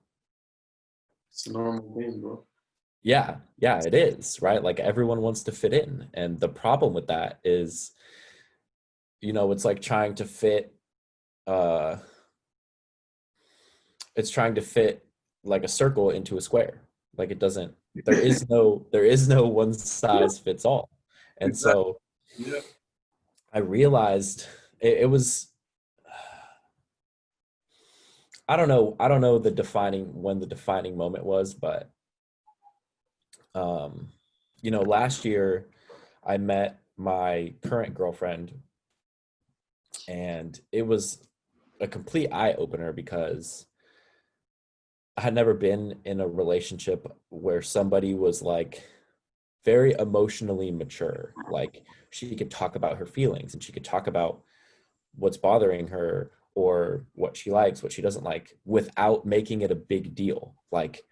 it's a normal thing, bro. yeah, it is, right? Like everyone wants to fit in, and the problem with that is, you know, it's like trying to fit uh it's trying to fit like a circle into a square. Like it doesn't, there is no one Yeah, size fits all. And exactly. so Yeah. I realized it was, I don't know the defining, when the defining moment was, but um you know, last year I met my current girlfriend, and it was a complete eye opener because I had never been in a relationship where somebody was like very emotionally mature. Like she could talk about her feelings and she could talk about what's bothering her or what she likes, what she doesn't like, without making it a big deal. Like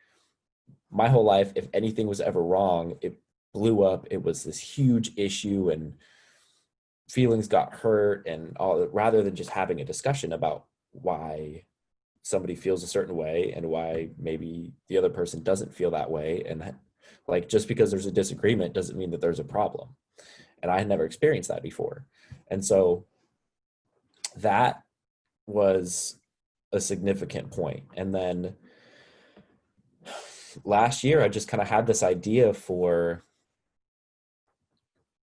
my whole life, if anything was ever wrong, it blew up. It was this huge issue and feelings got hurt and all, rather than just having a discussion about why somebody feels a certain way and why maybe the other person doesn't feel that way. And like, just because there's a disagreement doesn't mean that there's a problem. And I had never experienced that before. And so that was a significant point. And then last year, I just kind of had this idea for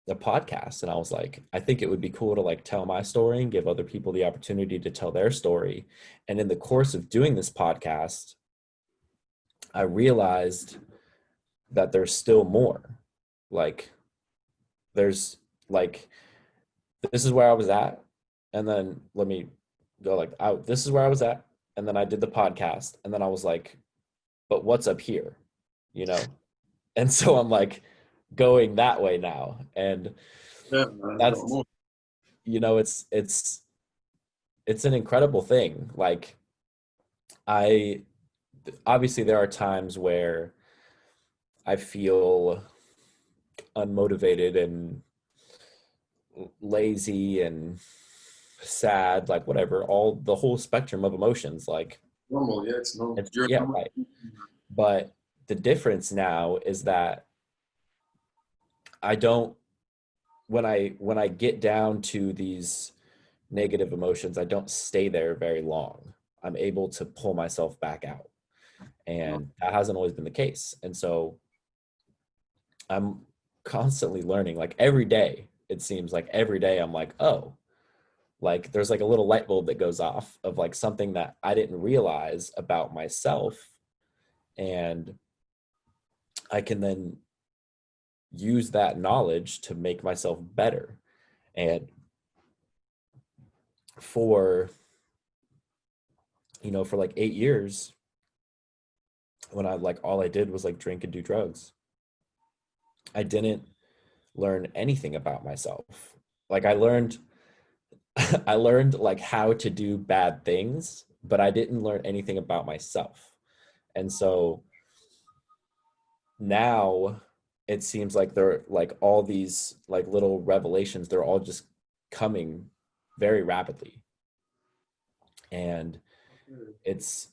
the podcast. And I was like, I think it would be cool to like tell my story and give other people the opportunity to tell their story. And in the course of doing this podcast, I realized that there's still more. Like, there's like, this is where I was at. And then let me go like, out, this is where I was at. And then I did the podcast. And then I was like, but what's up here? You know? And so I'm like going that way now. And Yeah, man, you got that's, more. you know, it's an incredible thing. Like I, obviously there are times where I feel unmotivated and lazy and sad, like whatever, all the whole spectrum of emotions. Like Normal, yeah, it's normal. it's, You're yeah, normal. right. But the difference now is that I don't, when I get down to these negative emotions, I don't stay there very long. I'm able to pull myself back out. And that hasn't always been the case. And so I'm constantly learning, like every day, it seems like every day I'm like, oh, like there's like a little light bulb that goes off of like something that I didn't realize about myself. And I can then use that knowledge to make myself better. And for, you know, for like 8 years, when I like all I did was like drink and do drugs, I didn't learn anything about myself. Like I learned I learned like how to do bad things, but I didn't learn anything about myself. And so now it seems like they're like all these like little revelations, they're all just coming very rapidly. And it's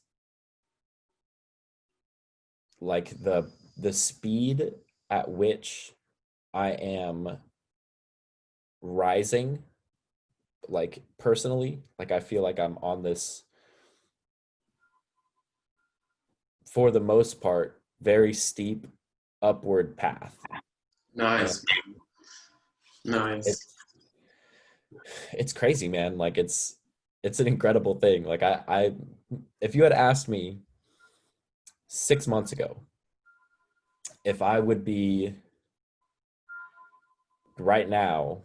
like the speed at which I am rising, like personally. Like I feel like I'm on this, for the most part, very steep upward path. And Nice, nice. it's it's crazy, man. Like it's an incredible thing. Like I if you had asked me 6 months ago if I would be right now,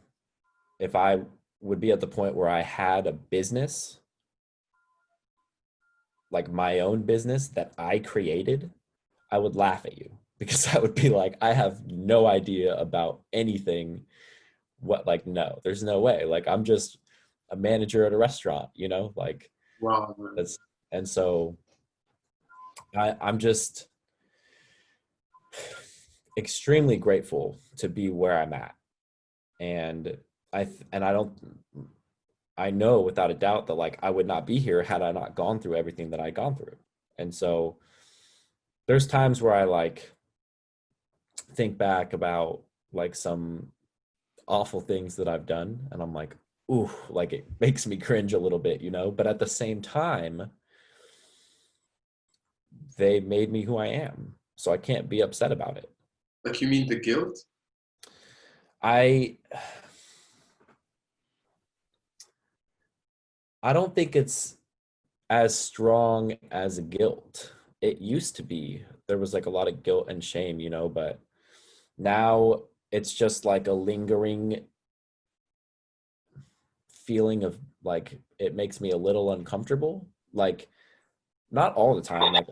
if I would be at the point where I had a business, like my own business that I created, I would laugh at you because I would be like, I have no idea about anything. What, like, no, there's no way. Like, I'm just a manager at a restaurant, like Wow, man. that's, and so I'm just extremely grateful to be where I'm at. And I don't, I know without a doubt that like I would not be here had I not gone through everything that I gone through. And so there's times where I like think back about like some awful things that I've done and I'm like, ooh, like it makes me cringe a little bit, but at the same time, they made me who I am. So I can't be upset about it. Like you mean the guilt? I I don't think it's as strong as guilt. It used to be. There was like a lot of guilt and shame, but now it's just like a lingering feeling of like it makes me a little uncomfortable. Like not all the time. Like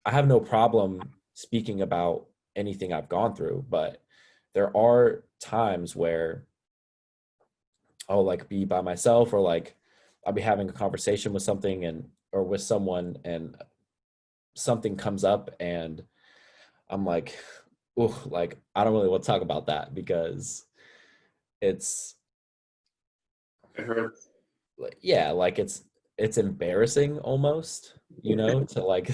I have no problem speaking about anything I've gone through, but there are times where I'll like be by myself or like I'll be having a conversation with something and or with someone and something comes up and I'm like, oh, like I don't really want to talk about that because it's It hurts. like yeah, like it's embarrassing almost, to like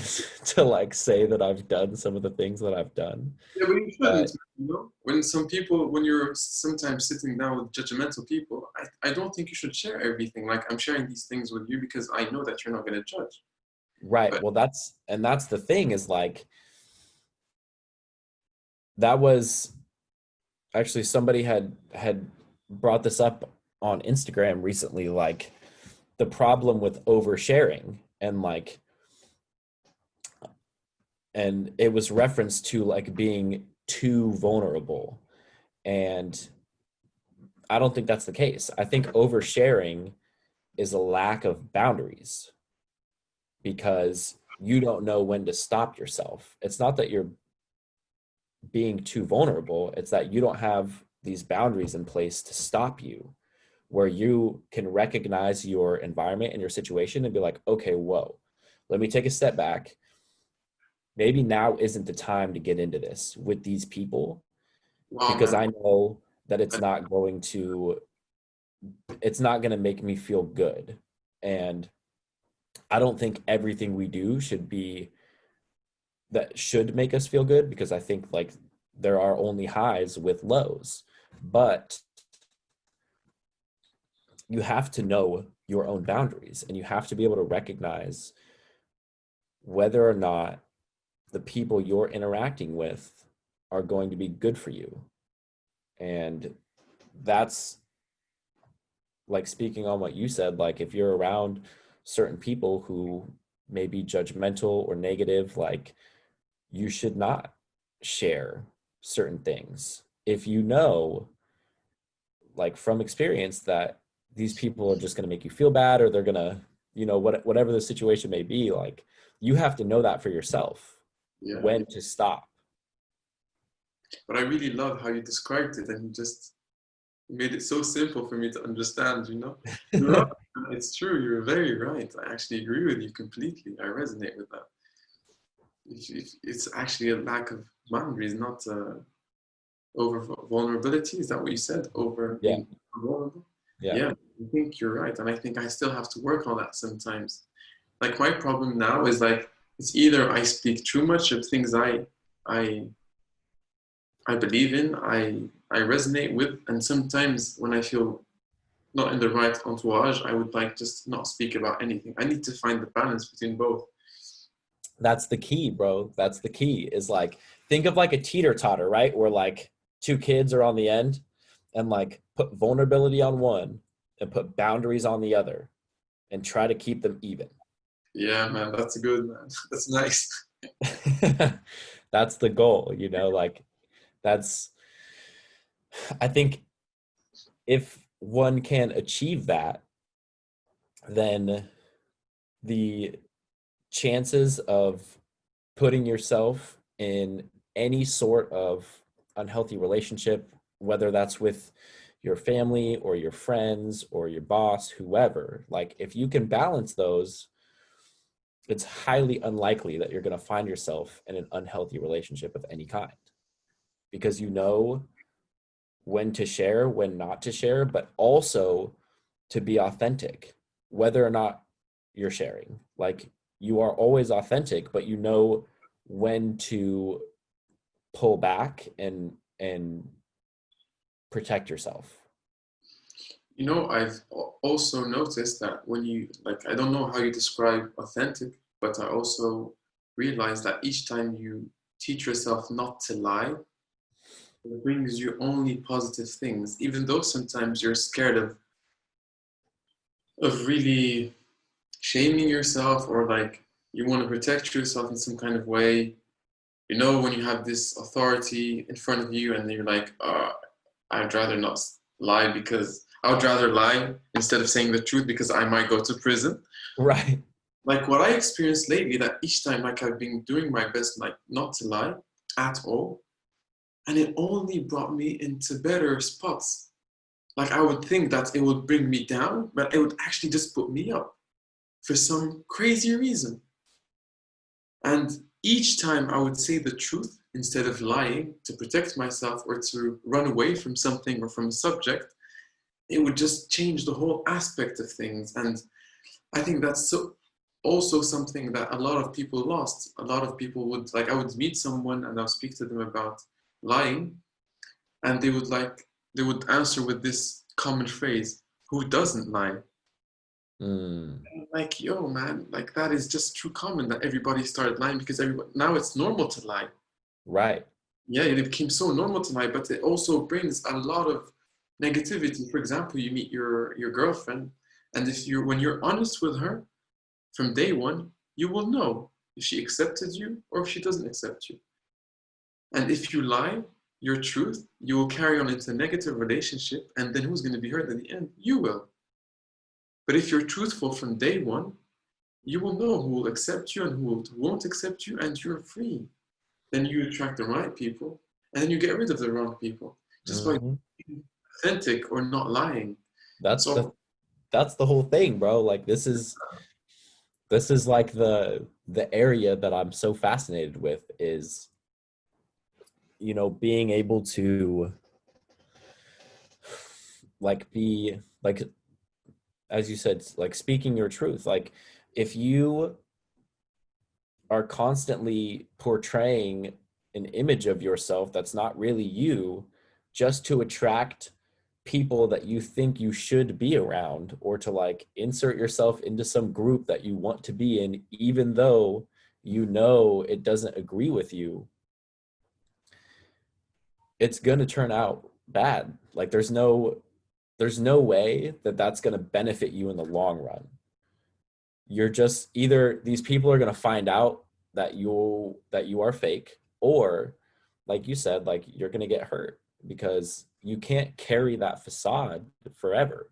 to like say that I've done some of the things that I've done. Yeah, but you shouldn't, But When some people, when you're sometimes sitting down with judgmental people, I don't think you should share everything. Like I'm sharing these things with you because I know that you're not going to judge. right, But well that's the thing is like that was actually somebody had brought this up on Instagram recently, like the problem with oversharing and like and it was referenced to like being too vulnerable. And I don't think that's the case. I think oversharing is a lack of boundaries because you don't know when to stop yourself. It's not that you're being too vulnerable, it's that you don't have these boundaries in place to stop you, where you can recognize your environment and your situation and be like, okay, whoa, let me take a step back. Maybe now isn't the time to get into this with these people wow, because man, I know that it's not going to make me feel good. And I don't think everything we do should make us feel good because I think like there are only highs with lows. But you have to know your own boundaries and you have to be able to recognize whether or not the people you're interacting with are going to be good for you. And that's like speaking on what you said, like if you're around certain people who may be judgmental or negative, like you should not share certain things. If you know, like from experience, that these people are just going to make you feel bad or they're going to, whatever the situation may be, like you have to know that for yourself, yeah. when to stop. But I really love how you described it, and you just made it so simple for me to understand. You're right. It's true. You're very right. I actually agree with you completely. I resonate with that. It's actually a lack of boundaries, not over vulnerability. Is that what you said? Over Yeah. being vulnerable? Yeah. Yeah, I think you're right. And I think I still have to work on that sometimes. Like my problem now is like, it's either I speak too much of things I I believe in, I resonate with, and sometimes when I feel not in the right entourage, I would like just not speak about anything. I need to find the balance between both. That's the key, bro. That's the key, is like, think of like a teeter totter, right? Where like two kids are on the end, and like put vulnerability on one and put boundaries on the other and try to keep them even. Yeah, man, that's good, man. That's nice. That's the goal, like that's, I think if one can achieve that, then the chances of putting yourself in any sort of unhealthy relationship, whether that's with your family or your friends or your boss, whoever, like if you can balance those, it's highly unlikely that you're going to find yourself in an unhealthy relationship of any kind, because you know when to share, when not to share, but also to be authentic, whether or not you're sharing. Like, you are always authentic, but you know when to pull back and protect yourself. I've also noticed that when you, like, I don't know how you describe authentic, but I also realize that each time you teach yourself not to lie, it brings you only positive things, even though sometimes you're scared of really shaming yourself, or like you want to protect yourself in some kind of way. When you have this authority in front of you and you're like, I'd rather not lie, because I would rather lie instead of saying the truth because I might go to prison. Right. Like what I experienced lately, that each time, like, I've been doing my best, like, not to lie at all, and it only brought me into better spots. Like, I would think that it would bring me down, but it would actually just put me up for some crazy reason. And each time I would say the truth instead of lying to protect myself or to run away from something or from a subject, it would just change the whole aspect of things. And I think that's also something that a lot of people lost. A lot of people would, like, I would meet someone and I'll speak to them about lying, and they would answer with this common phrase, "Who doesn't lie?" Mm, Like, yo, man, like, that is just too common that everybody started lying because everybody, now it's normal to lie. right. Yeah, it became so normal to lie, but it also brings a lot of negativity. For example, you meet your girlfriend, and if you when you're honest with her from day one, you will know if she accepted you or if she doesn't accept you. And if you lie your truth, you will carry on into a negative relationship, and then who's going to be hurt in the end? You will. But if you're truthful from day one, you will know who will accept you and who won't accept you, and you're free. Then you attract the right people, and then you get rid of the wrong people just by Hmm. being authentic or not lying. That's the So, that's the whole thing, bro. Like, this is like the area that I'm so fascinated with, is being able to like be like, as you said, like speaking your truth. Like, if you are constantly portraying an image of yourself that's not really you, just to attract people that you think you should be around, or to like insert yourself into some group that you want to be in, even though it doesn't agree with you, it's going to turn out bad. Like, there's no way that that's going to benefit you in the long run. You're just, either these people are going to find out that you are fake, or like you said, like, you're going to get hurt, because you can't carry that facade forever.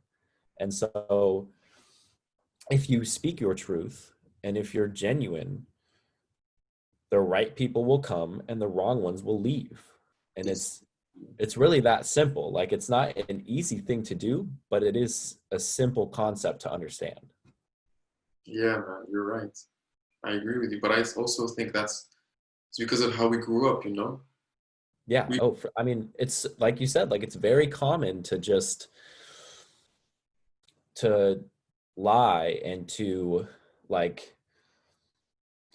And so if you speak your truth and if you're genuine, the right people will come and the wrong ones will leave. And yes, it's really that simple. Like, it's not an easy thing to do, but it is a simple concept to understand. yeah, man, you're right. I agree with you, but I also think it's because of how we grew up. Yeah. We, Oh, I mean, it's like you said, like, it's very common to just to lie and to like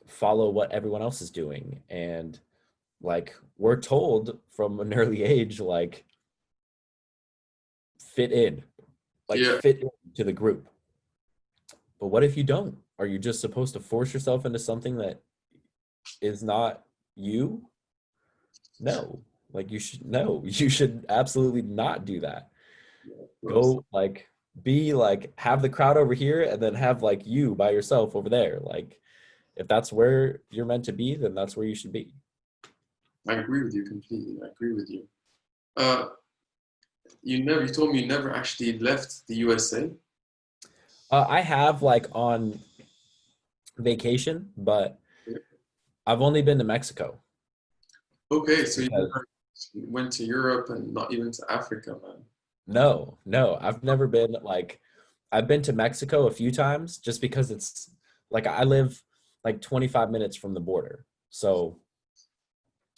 follow what everyone else is doing. And like we're told from an early age, like fit in, like Yeah. fit into the group. But what if you don't? Are you just supposed to force yourself into something that is not you? No. Like you should no, you should absolutely not do that. Yeah, of course. Go like be like have the crowd over here and then have like you by yourself over there. Like if that's where you're meant to be, then that's where you should be. I agree with you completely. I agree with you. Uh, you told me you never actually left the USA. I have like on vacation, but I've only been to Mexico Okay, so you because never went to Europe and not even to Africa, man. no, I've never been like I've been to Mexico a few times just because it's like I live like 25 minutes from the border. So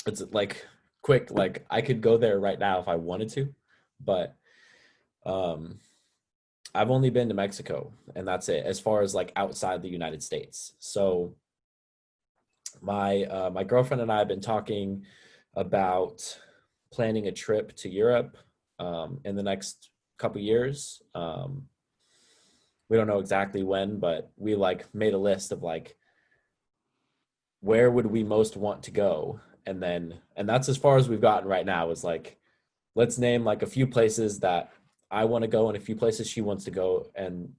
it's like quick, like I could go there right now if I wanted to, but um I've only been to Mexico and that's it as far as like outside the United States. So my girlfriend and I have been talking about planning a trip to Europe in the next couple years. We don't know exactly when, but we like made a list of like where would we most want to go, and that's as far as we've gotten right now. Is like let's name like a few places that I want to go and a few places she wants to go, and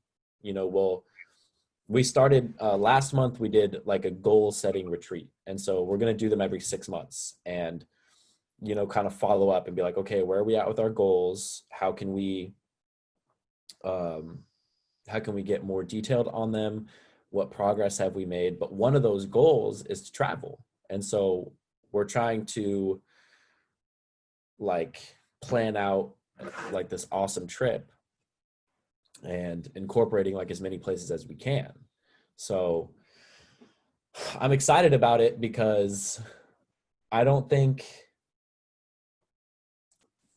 we started last month. We did like a goal setting retreat, and so we're going to do them every 6 months and kind of follow up and be like, okay, where are we at with our goals? Um how can we get more detailed on them? What progress have we made? But one of those goals is to travel, and so we're trying to like plan out like this awesome trip and incorporating like as many places as we can. So I'm excited about it because I don't think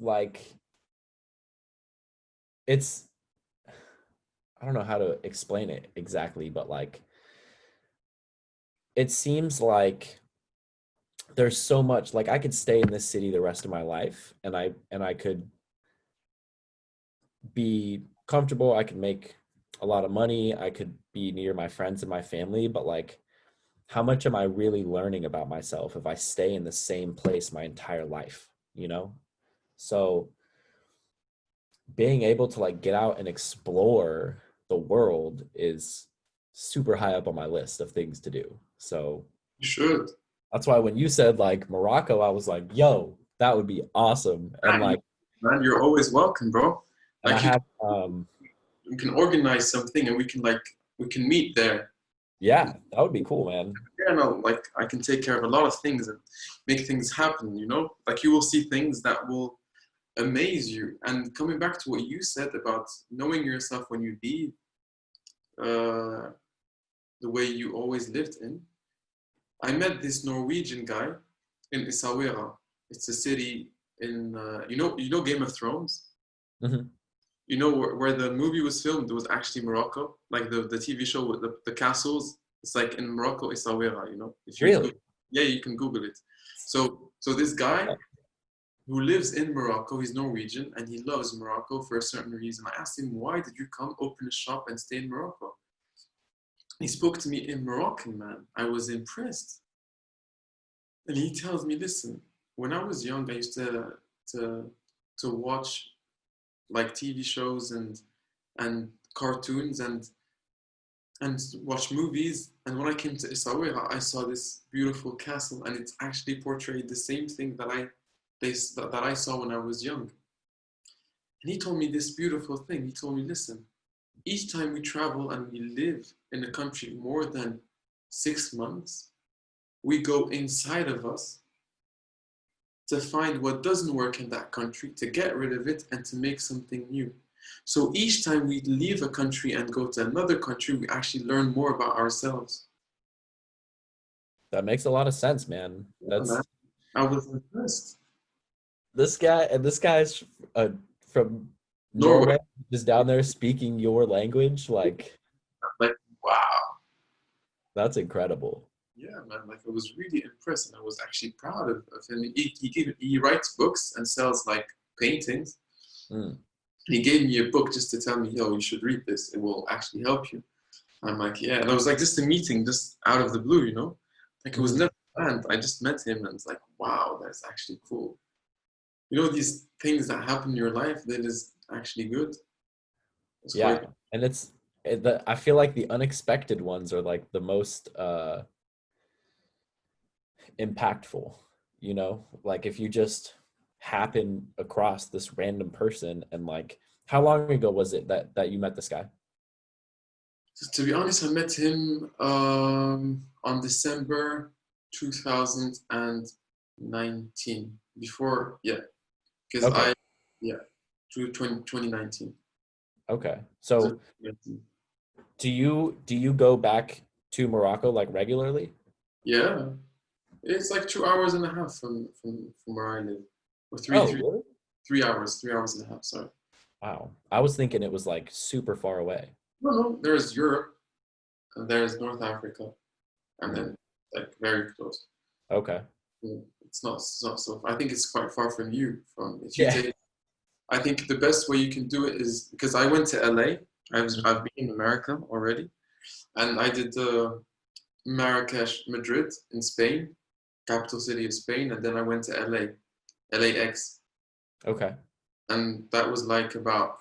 like it's I don't know how to explain it exactly, but like it seems like there's so much like I could stay in this city the rest of my life and I could be comfortable, I could make a lot of money, I could be near my friends and my family, but like how much am I really learning about myself if I stay in the same place my entire life, you know? So being able to like get out and explore the world is super high up on my list of things to do. So You should. that's why when you said like Morocco, I was like, yo, that would be awesome. And Man, like, you're always welcome, bro. and I Like have, you can organize something and we can meet there. yeah, that would be cool, man. Yeah, no, like I can take care of a lot of things and make things happen, you know? Like you will see things that will amaze you. And coming back to what you said about knowing yourself when you leave uh, the way you always lived in, I met this Norwegian guy in Essaouira. It's a city in you know Game of Thrones. Hmm. You know where the movie was filmed? It was actually Morocco. Like the TV show with the castles. It's like in Morocco, Essaouira. You know, if you Really? Google, yeah, you can Google it. So this guy who lives in Morocco, he's Norwegian and he loves Morocco for a certain reason. I asked him, why did you come open a shop and stay in Morocco? He spoke to me in Moroccan, man. I was impressed. And he tells me, listen, when I was young, I used to to watch like TV shows and cartoons and watch movies. And when I came to Essaouira, I saw this beautiful castle, and it's actually portrayed the same thing that I saw when I was young. And he told me this beautiful thing. He told me, listen, each time we travel and we live in a country more than 6 months, we go inside of us to find what doesn't work in that country, to get rid of it, and to make something new. So each time we leave a country and go to another country, we actually learn more about ourselves. That makes a lot of sense, man. Yeah, man. I was impressed. This guy's from Norway, Norway, just down there speaking your language. Like, like, wow. that's incredible. Yeah, man, like I was really impressed and I was actually proud of him. He writes books and sells like paintings. Mm. He gave me a book just to tell me, yo, you should read this. It will actually help you. I'm like, yeah. And I was like, just a meeting, just out of the blue, you know? Like it was Mm. never planned. I just met him and it's like, wow, that's actually cool. You know, these things that happen in your life that is actually good. It's Yeah, quite, and I feel like the unexpected ones are like the most impactful, you know? Like if you just happen across this random person and like how long ago was it that you met this guy? to be honest, I met him on December 2019. Before, yeah, because Okay. yeah, 2019. Okay. So do you go back to Morocco like regularly? Yeah, it's like 2 hours and a half from where I live, or Oh, really? 3 hours and a half. Sorry. Wow. I was thinking it was like super far away. No, no, there's Europe and there's North Africa, and Mm. then like very close. Okay. It's not so. I think it's quite far from you. From if you Yeah. take, I think the best way you can do it is because I went to LA. I've been in America already, and I did Marrakesh, Madrid in Spain, capital city of Spain, and then I went to LA, LAX, Okay. and that was like about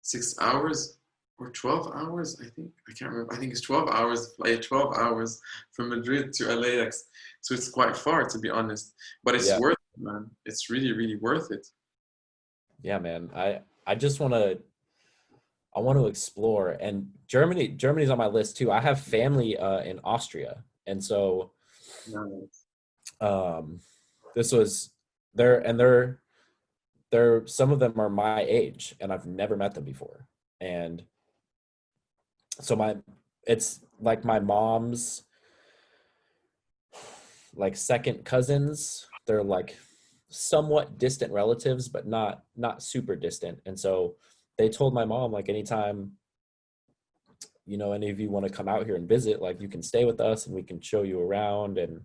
6 hours or 12 hours. I think I can't remember. I think it's 12 hours. Flight 12 hours from Madrid to LAX, so it's quite far to be honest. But it's Yeah. worth it, man. It's really, really worth it. Yeah, man. I just I want to explore, and Germany's on my list too. I have family in Austria, and so Nice. um this was they're and they're some of them are my age and I've never met them before. And so it's like my mom's like second cousins. They're like somewhat distant relatives, but not super distant. And so they told my mom like anytime, any of you want to come out here and visit, like you can stay with us and we can show you around. And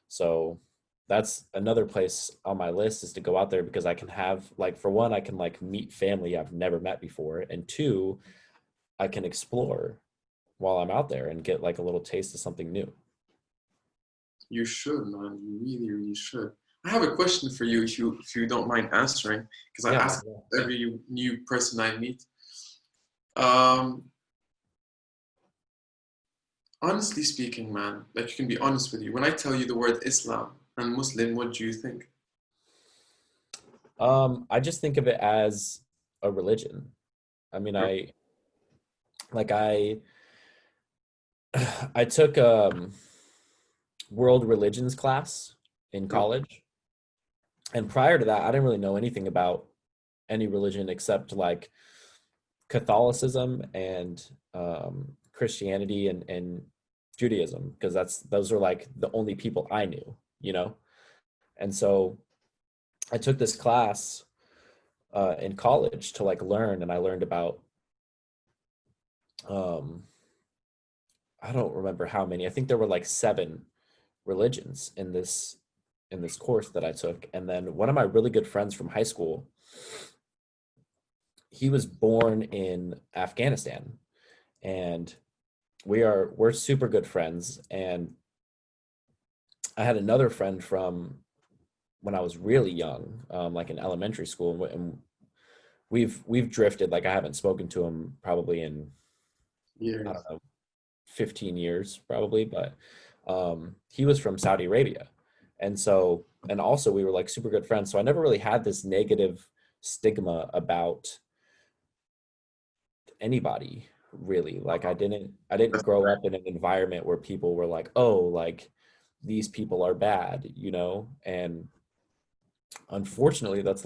so that's another place on my list, is to go out there because I can have like, for one, I can like meet family I've never met before, and two, I can explore while I'm out there and get like a little taste of something new. You should, man. You really, really should. I have a question for you, if you don't mind answering, because I Yeah, ask every new person I meet. Um, Honestly speaking, man, like you can be honest with you. When I tell you the word Islam and Muslim, what do you think? I just think of it as a religion. I mean, like I I took world religions class in college, and prior to that I didn't really know anything about any religion except like Catholicism and Christianity and Judaism, because those are like the only people I knew. And so I took this class in college to like learn, and I learned about um, I don't remember how many. I think there were like seven religions in this course that I took. And then one of my really good friends from high school, he was born in Afghanistan, and we're super good friends. And I had another friend from when I was really young, like in elementary school, and we've drifted. Like I haven't spoken to him probably in, I Years. don't know, 15 years probably, but he was from Saudi Arabia. And also we were like super good friends. So I never really had this negative stigma about anybody really. Like I didn't That's grow up in an environment where people were like, "Oh, like these people are bad." And unfortunately that's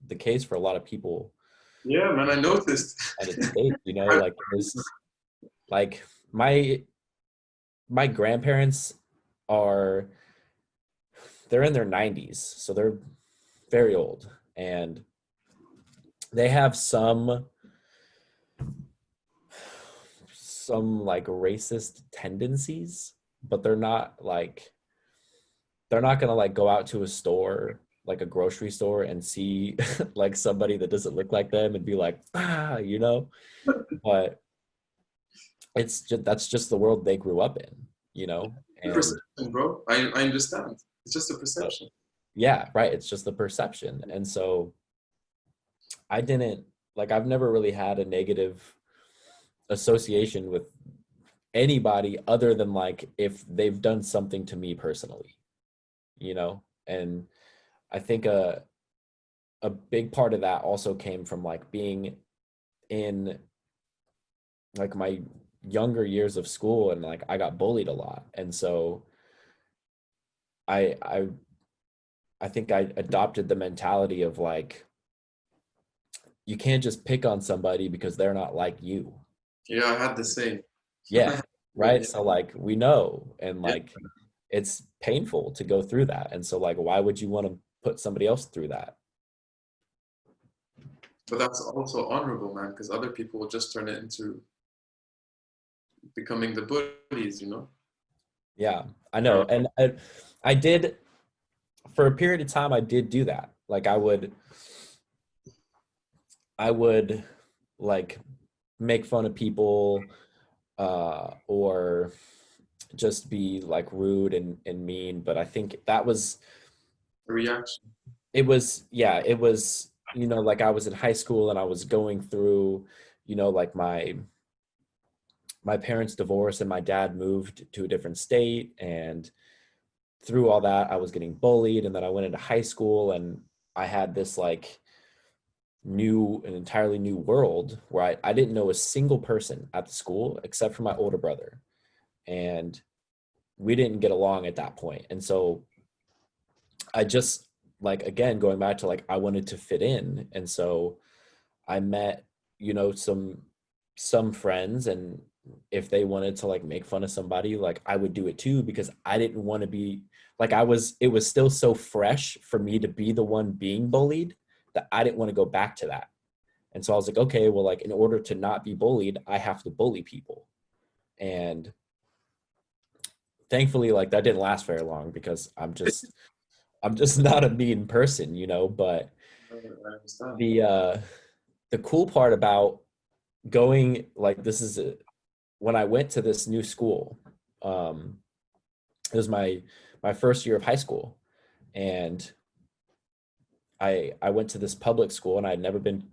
the case for a lot of people yeah, man. I noticed. at its state, like this, like my grandparents are they're in their 90s, so they're very old, and they have some like racist tendencies, but they're not gonna like go out to a store, like a grocery store, and see like somebody that doesn't look like them and be like, ah, you know. But it's just that's just the world they grew up in, you know. The And perception, bro. I understand. It's just a uh, perception. yeah, right. It's just the perception. And so I didn't like I've never really had a negative association with anybody other than like if they've done something to me personally, you know. And I think a big part of that also came from like being in like my younger years of school, and like I got bullied a lot. And so I I I think I adopted the mentality of like you can't just pick on somebody because they're not like you. Yeah, I had the same. Yeah, Yeah, right. So like we know, and yeah. like it's painful to go through that. And so like why would you want to put somebody else through that? But that's also honorable, man, because other people will just turn it into becoming the bullies, you know? Yeah, I know. And I did for a period of time I did do that. Like I would like make fun of people or just be like rude and mean. But I think that was A reaction. it was yeah, it was, you know, like I was in high school and I was going through, you know, like my parents divorced and my dad moved to a different state, and through all that I was getting bullied. And then I went into high school and I had this like an entirely new world where I didn't know a single person at the school except for my older brother. And we didn't get along at that point. And so I just like again going back to like I wanted to fit in. And so I met, you know, some friends, and if they wanted to like make fun of somebody, like I would do it too, because I didn't want to be like it was still so fresh for me to be the one being bullied that I didn't want to go back to that. And so I was like, okay, well, like in order to not be bullied, I have to bully people. And thankfully, like that didn't last very long because I'm just not a mean person, you know. But I understand. the uh the cool part about going like when I went to this new school, um it was my first year of high school, and I went to this public school, and I'd never been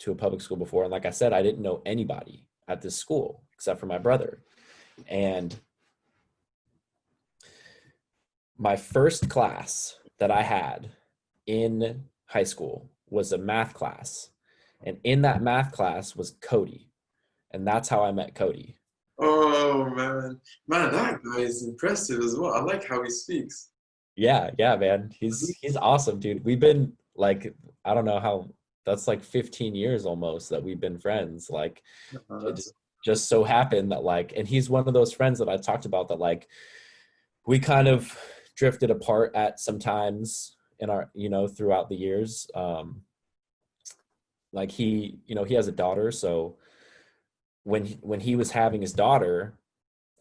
to a public school before. And like I said, I didn't know anybody at this school except for my brother. And my first class that I had in high school was a math class. And in that math class was Cody. And that's how I met Cody. Oh man. Man, that guy is impressive as well. I like how he speaks. Yeah, yeah, man. He's awesome, dude. We've been like, I don't know how, that's like 15 years almost that we've been friends. Like it That's just so happened that like, and he's one of those friends that I talked about that like we kind of drifted apart at sometimes in our, you know, throughout the years. Like he, you know, he has a daughter, so when he was having his daughter,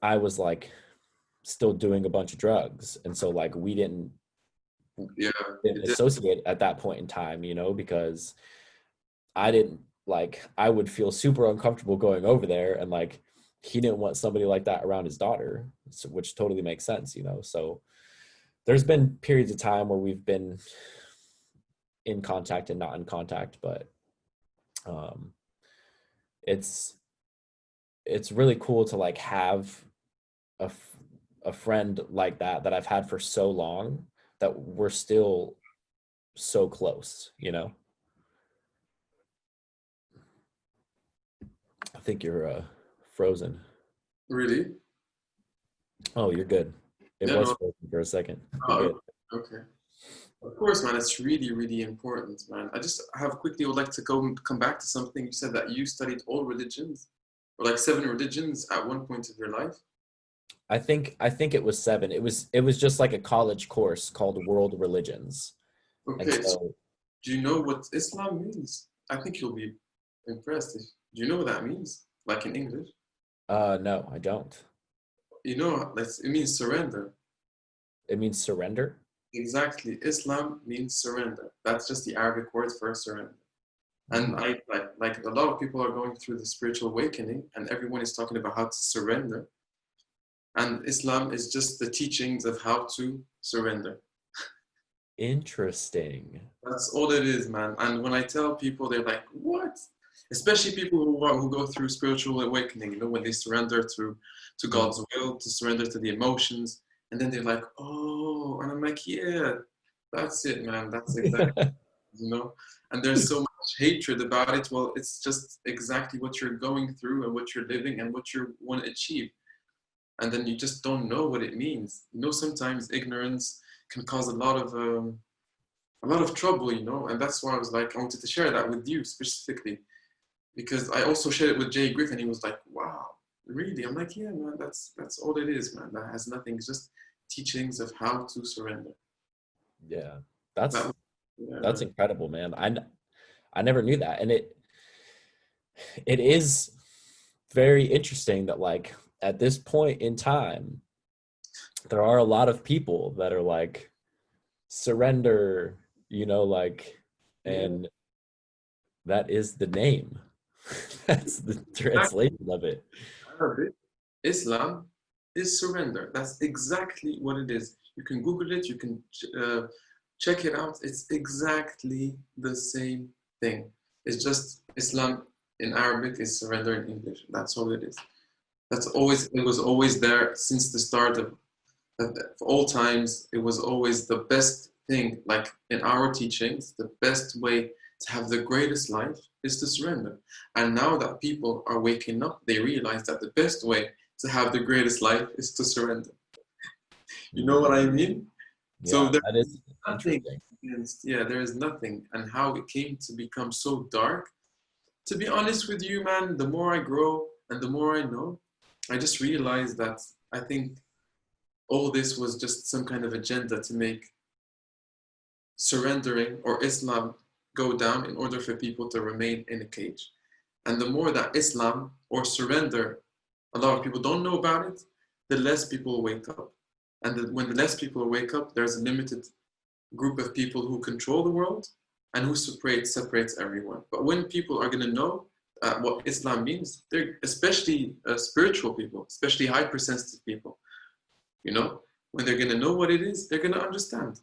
I was like still doing a bunch of drugs, and so like we yeah. didn't It did. associate at that point in time, you know, because I didn't like I would feel super uncomfortable going over there, and like he didn't want somebody like that around his daughter, which totally makes sense, you know. So there's been periods of time where we've been in contact and not in contact, but um it's it's really cool to like have a, a friend like that I've had for so long that we're still so close, you know. I think you're frozen. Really? Oh, you're good. It Yeah, was no. frozen for a second. You're Oh, good. okay. Of course, man, it's really, really important, man. I just have quickly would like to come back to something you said that you studied all religions, or like seven religions at one point of your life. I think it was 7. It was just like a college course called World Religions. And Okay, so so do you know what Islam means? I think you'll be impressed. Do you know what that means? Like in English? no, I don't. it means surrender. It means surrender. Exactly. Islam means surrender. That's just the Arabic word for surrender. And Mm. I like a lot of people are going through the spiritual awakening, and everyone is talking about how to surrender. And Islam is just the teachings of how to surrender. Interesting. That's all it is, man. And when I tell people, they're like, "What?" Especially people who go through spiritual awakening, when they surrender to Mm. God's will, to surrender to the emotions, and then they're like, "Oh," and I'm like, "Yeah, that's it, man. That's exactly, you know." And there's so much hatred about it. Well, it's just exactly what you're going through and what you're living and what you want to achieve. And then you just don't know what it means. Sometimes ignorance can cause a lot of trouble, and that's why I was like, I wanted to share that with you specifically, because I also shared it with Jay Griffin. He was like, "Wow, really?" I'm like, "Yeah, man, that's all it is, man. That has nothing. It's just teachings of how to surrender." Yeah, That that's was, yeah, that's man. incredible, man. I never knew that, and it is very interesting that like at this point in time, there are a lot of people that are like surrender, like, Yeah, and that is the name. That's the exactly. translation of it. Arabic, Islam is surrender. That's exactly what it is. You can Google it. You can uh, check it out. It's exactly the same thing. It's just Islam in Arabic is surrender in English. That's all it is. It was always there since the start of all times. It was always the best thing, like in our teachings, the best way to have the greatest life is to surrender. And now that people are waking up, they realize that the best way to have the greatest life is to surrender. You know what Mm, I mean? So yeah, there that is is nothing interesting. against, yeah, there is nothing. And how it came to become so dark, to be honest with you, man, the more I grow and the more I know, I just realized that I think all this was just some kind of agenda to make surrendering or Islam go down in order for people to remain in a cage. And the more that Islam or surrender, a lot of people don't know about it, the less people wake up. And when the less people wake up, there's a limited group of people who control the world and who separates everyone. But when people are going to know what Islam means, they're especially spiritual people, especially hypersensitive people, you know, when they're going to know what it is, they're going to understand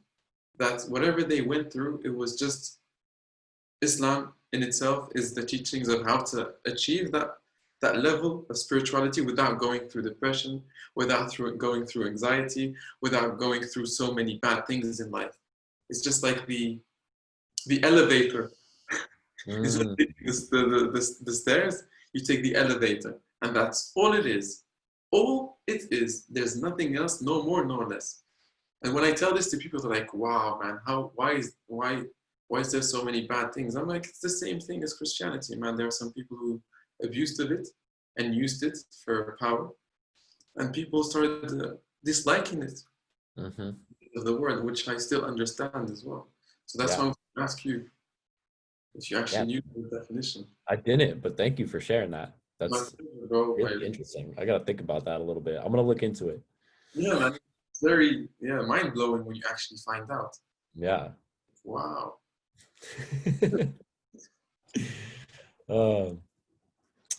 that whatever they went through, it was just Islam in itself is the teachings of how to achieve that level of spirituality without going through depression, without going through anxiety, without going through so many bad things in life. It's just like the elevator. Instead of Mm, taking the stairs, you take the elevator, and that's all it is. All it is. There's nothing else, no more, no less. And when I tell this to people, they're like, "Wow, man, why is there so many bad things?" I'm like, it's the same thing as Christianity, man. There are some people who abused of it and used it for power, and people started disliking it hmm. of the word, which I still understand as well. So that's why Yeah, I want to ask you if you yeah. actually knew the definition. I didn't, but thank you for sharing that. My That's pleasure, bro. really interesting. I gotta think about that a little bit. I'm gonna look into it. Yeah, man, it's very mind blowing when you actually find out. Yeah. Wow. Um,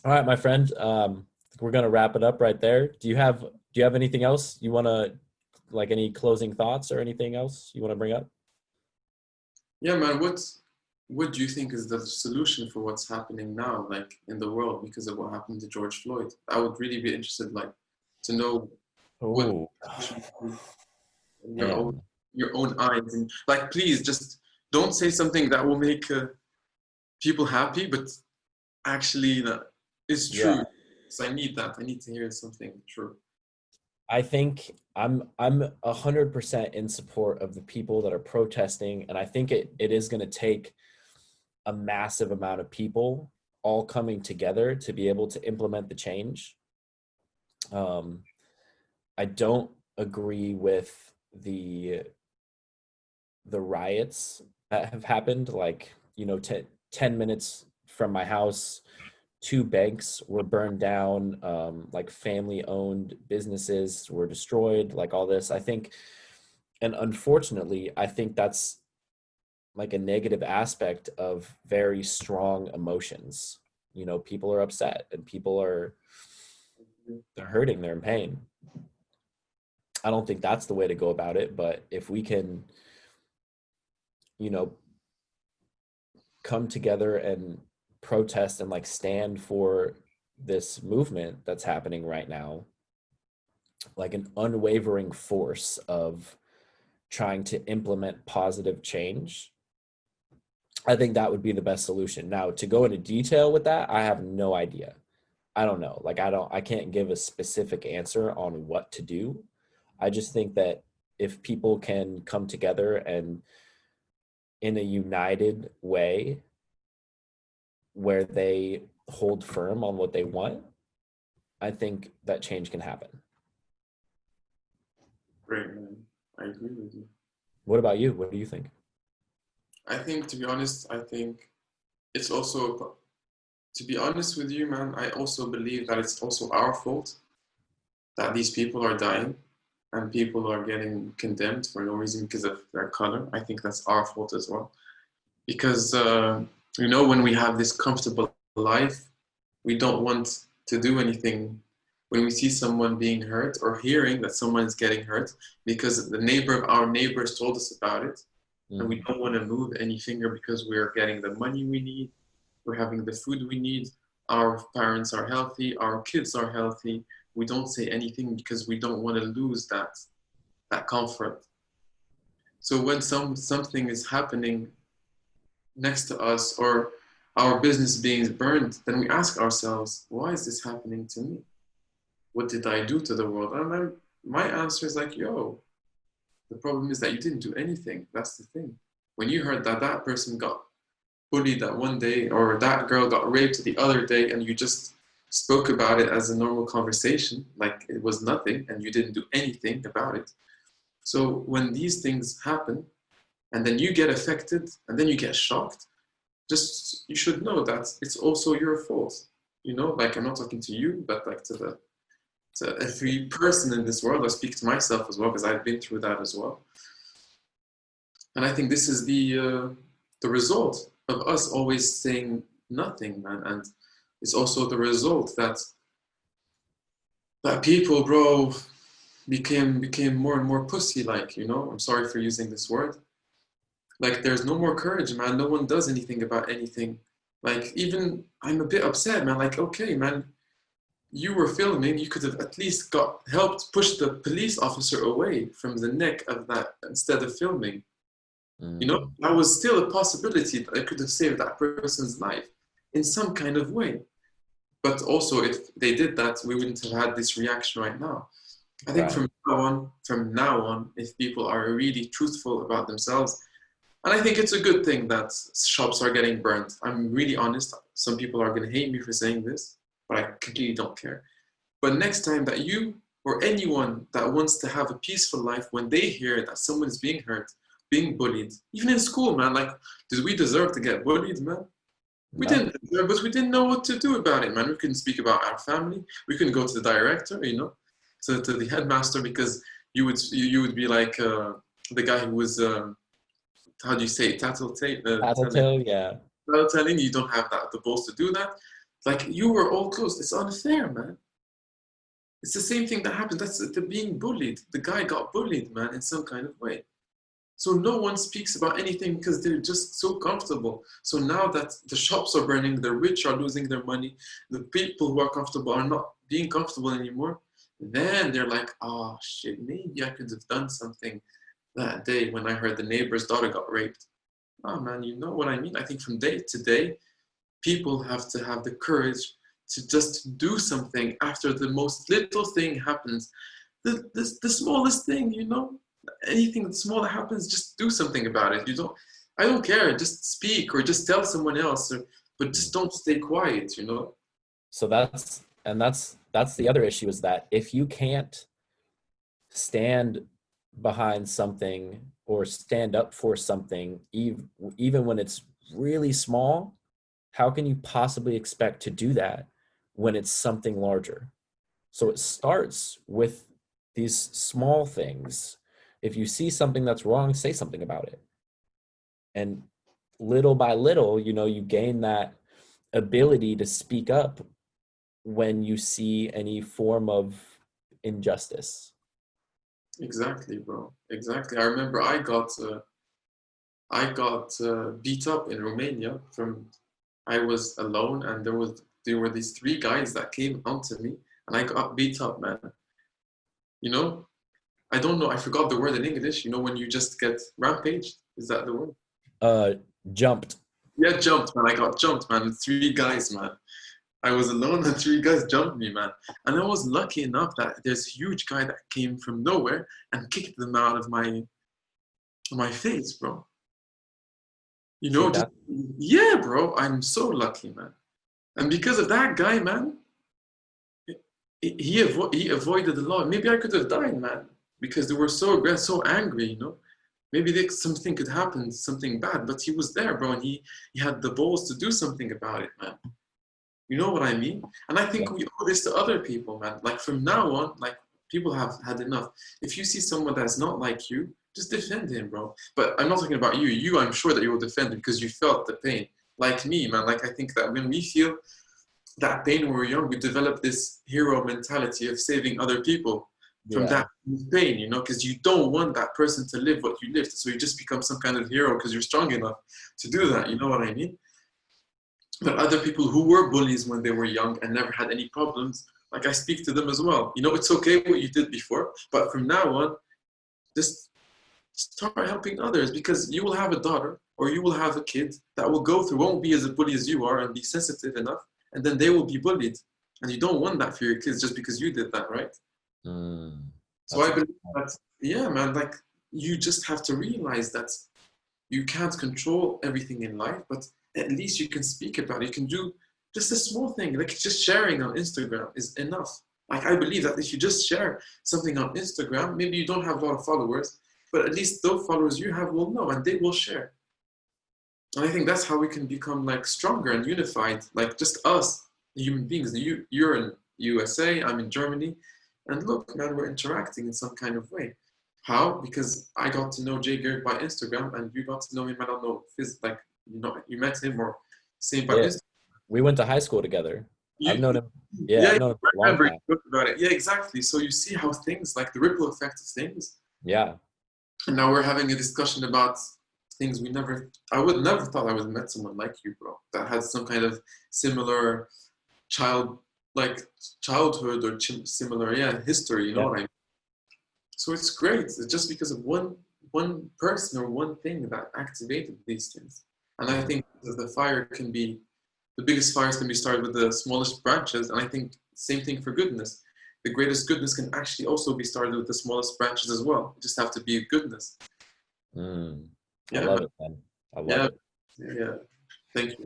all right, my friend. We're gonna wrap it up right there. Do you have anything else you wanna, like, any closing thoughts or anything else you wanna bring up? Yeah, man. What do you think is the solution for what's happening now, like in the world, because of what happened to George Floyd? I would really be interested, like, to know what Oh, solution is in man. your own eyes, and like, please just don't say something that will make people happy, but actually that is Yeah. true. So I need that. I need to hear something true. I think I'm 100% in support of the people that are protesting, and I think it is going to take a massive amount of people all coming together to be able to implement the change. Um, I don't agree with the riots that have happened, like, 10 minutes from my house. two banks were burned down, like family owned businesses were destroyed, like all this. I think, and unfortunately, I think that's like a negative aspect of very strong emotions. You know, people are upset and people are, they're hurting, they're in pain. I don't think that's the way to go about it, but if we can, you know, come together and protest and like stand for this movement that's happening right now, like an unwavering force of trying to implement positive change, I think that would be the best solution. Now, to go into detail with that, I have no idea. I don't know. Like, I can't give a specific answer on what to do. I just think that if people can come together and in a united way where they hold firm on what they want, I think that change can happen. Great, man. I agree with you. What about you? What do you think? I think, to be honest, I think it's also, to be honest with you, man, I also believe that it's also our fault that these people are dying and people are getting condemned for no reason because of their color. I think that's our fault as well. Because, when we have this comfortable life, we don't want to do anything when we see someone being hurt or hearing that someone is getting hurt because the neighbor of our neighbors told us about it. And we don't want to move any finger because we're getting the money we need, we're having the food we need, our parents are healthy, our kids are healthy. We don't say anything because we don't want to lose that comfort. So when something is happening next to us or our business being burned, then we ask ourselves, why is this happening to me? What did I do to the world? And my answer is like, yo, the problem is that you didn't do anything. That's the thing. When you heard that that person got bullied that one day or that girl got raped the other day and you just spoke about it as a normal conversation, like it was nothing and you didn't do anything about it. So when these things happen and then you get affected and then you get shocked, just you should know that it's also your fault. Like I'm not talking to you, but like to every person in this world. I speak to myself as well because I've been through that as well. And I think this is the result of us always saying nothing, man. And it's also the result that people, bro, became more and more pussy-like. I'm sorry for using this word. Like there's no more courage, man. No one does anything about anything. Like even I'm a bit upset, man. Like okay, man, you were filming. You could have at least helped push the police officer away from the neck of that instead of filming. That was still a possibility that I could have saved that person's life in some kind of way. But also, if they did that, we wouldn't have had this reaction right now. I think Right. from now on, if people are really truthful about themselves, and I think it's a good thing that shops are getting burnt. I'm really honest. Some people are going to hate me for saying this, but I completely don't care. But next time that you or anyone that wants to have a peaceful life, when they hear that someone is being hurt, being bullied, even in school, man, like, did we deserve to get bullied, man? We No. didn't deserve, but we didn't know what to do about it, man. We couldn't speak about our family. We couldn't go to the director, to the headmaster, because you would be like the guy who was how do you say it? Tattletale, Tattletale, yeah. telling you don't have the balls to do that. Like you were all close. It's unfair, man. It's the same thing that happened. That's the being bullied. The guy got bullied, man, in some kind of way. So no one speaks about anything because they're just so comfortable. So now that the shops are burning, the rich are losing their money, the people who are comfortable are not being comfortable anymore, then they're like, oh shit, maybe I could have done something that day when I heard the neighbor's daughter got raped. Oh man, you know what I mean? I think from day to day, people have to have the courage to just do something after the most little thing happens. The smallest thing, anything small that happens, just do something about it. I don't care, just speak or just tell someone else, but just don't stay quiet. So that's the other issue, is that if you can't stand behind something or stand up for something, even when it's really small, how can you possibly expect to do that when it's something larger? So it starts with these small things. If you see something that's wrong, say something about it. And little by little, you gain that ability to speak up when you see any form of injustice. Exactly, bro. Exactly. I remember I got beat up in Romania from I was alone, and there were these three guys that came onto me, and I got beat up, man. You know, I don't know. I forgot the word in English. You know, when you just get rampaged, is that the word? Uh, Jumped. Yeah, jumped, man. I got jumped, man. Three guys, man. I was alone, and three guys jumped me, man. And I was lucky enough that there's a huge guy that came from nowhere and kicked them out of my face, bro. You See know, just that? yeah, bro. I'm so lucky, man. And because of that guy, man, he avoided the law. Maybe I could have died, man, because they were so aggressive, so angry. You know, maybe something could happen, something bad. But he was there, bro, and he had the balls to do something about it, man. You know what I mean? And I think Yeah. we owe this to other people, man. Like from now on, like people have had enough. If you see someone that's not like you, just defend him, bro. But I'm not talking about you. You, I'm sure that you will defend him because you felt the pain. Like me, man. Like I think that when we feel that pain when we're young, we develop this hero mentality of saving other people from Yeah. that pain, you know, because you don't want that person to live what you lived. So you just become some kind of hero because you're strong enough to do that. You know what I mean? But other people who were bullies when they were young and never had any problems, like I speak to them as well. You know, it's okay what you did before, but from now on, just start helping others because you will have a daughter or you will have a kid that will go through, won't be as a bully as you are and be sensitive enough, and then they will be bullied. And you don't want that for your kids just because you did that, right? So That's I a good believe point. that, yeah, man, like you just have to realize that you can't control everything in life, but at least you can speak about it. You can do just a small thing, like just sharing on Instagram is enough. Like I believe that if you just share something on Instagram, maybe you don't have a lot of followers, but at least those followers you have will know and they will share. And I think that's how we can become like stronger and unified, like just us, human beings. You're in USA, I'm in Germany, and look, man, we're interacting in some kind of way. How? Because I got to know Jay Garrick by Instagram, and you got to know him. I don't know, like you met him or same by Yeah. Instagram. We went to high school together. I've You, known him. Yeah, yeah, I've known him I for a long remember you time. talked about it. Yeah, exactly. So you see how things like the ripple effect of things. Yeah. And now we're having a discussion about things I would never thought I would have met someone like you, bro, that had some kind of similar child, like childhood or similar, yeah, history, you know Yeah. what I mean? So it's great. It's just because of one person or one thing that activated these things. And I Mhm. think that the biggest fires can be started with the smallest branches. And I think same thing for goodness. The greatest goodness can actually also be started with the smallest branches as well. You just have to be goodness. I Yeah, love man. it, man. I love Yeah, it. yeah. Thank you,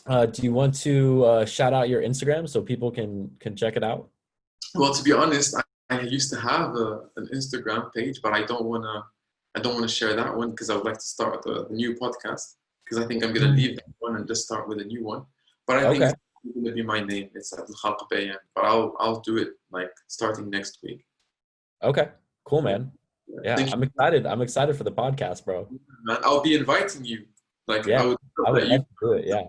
bro. Do you want to shout out your Instagram so people can check it out? Well, to be honest, I used to have an Instagram page, but I don't wanna share that one because I would like to start the new podcast because I think I'm gonna leave that one and just start with a new one. But I think Okay. it's gonna be my name. It's Abdelkhalek Bayane, but I'll do it like starting next week. Okay. Cool, Yeah, man. yeah. Yeah, Thank you, I'm excited. I'm excited for the podcast, bro. man. I'll be inviting you. Like I Yeah, would I love would that you. love to do it. Yeah.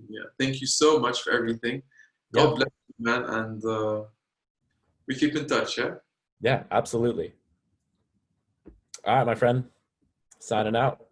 Yeah. Thank you so much for everything. Yeah, God of bless course. you, man, and we keep in touch. Yeah. Yeah, absolutely. All right, my friend. Signing out.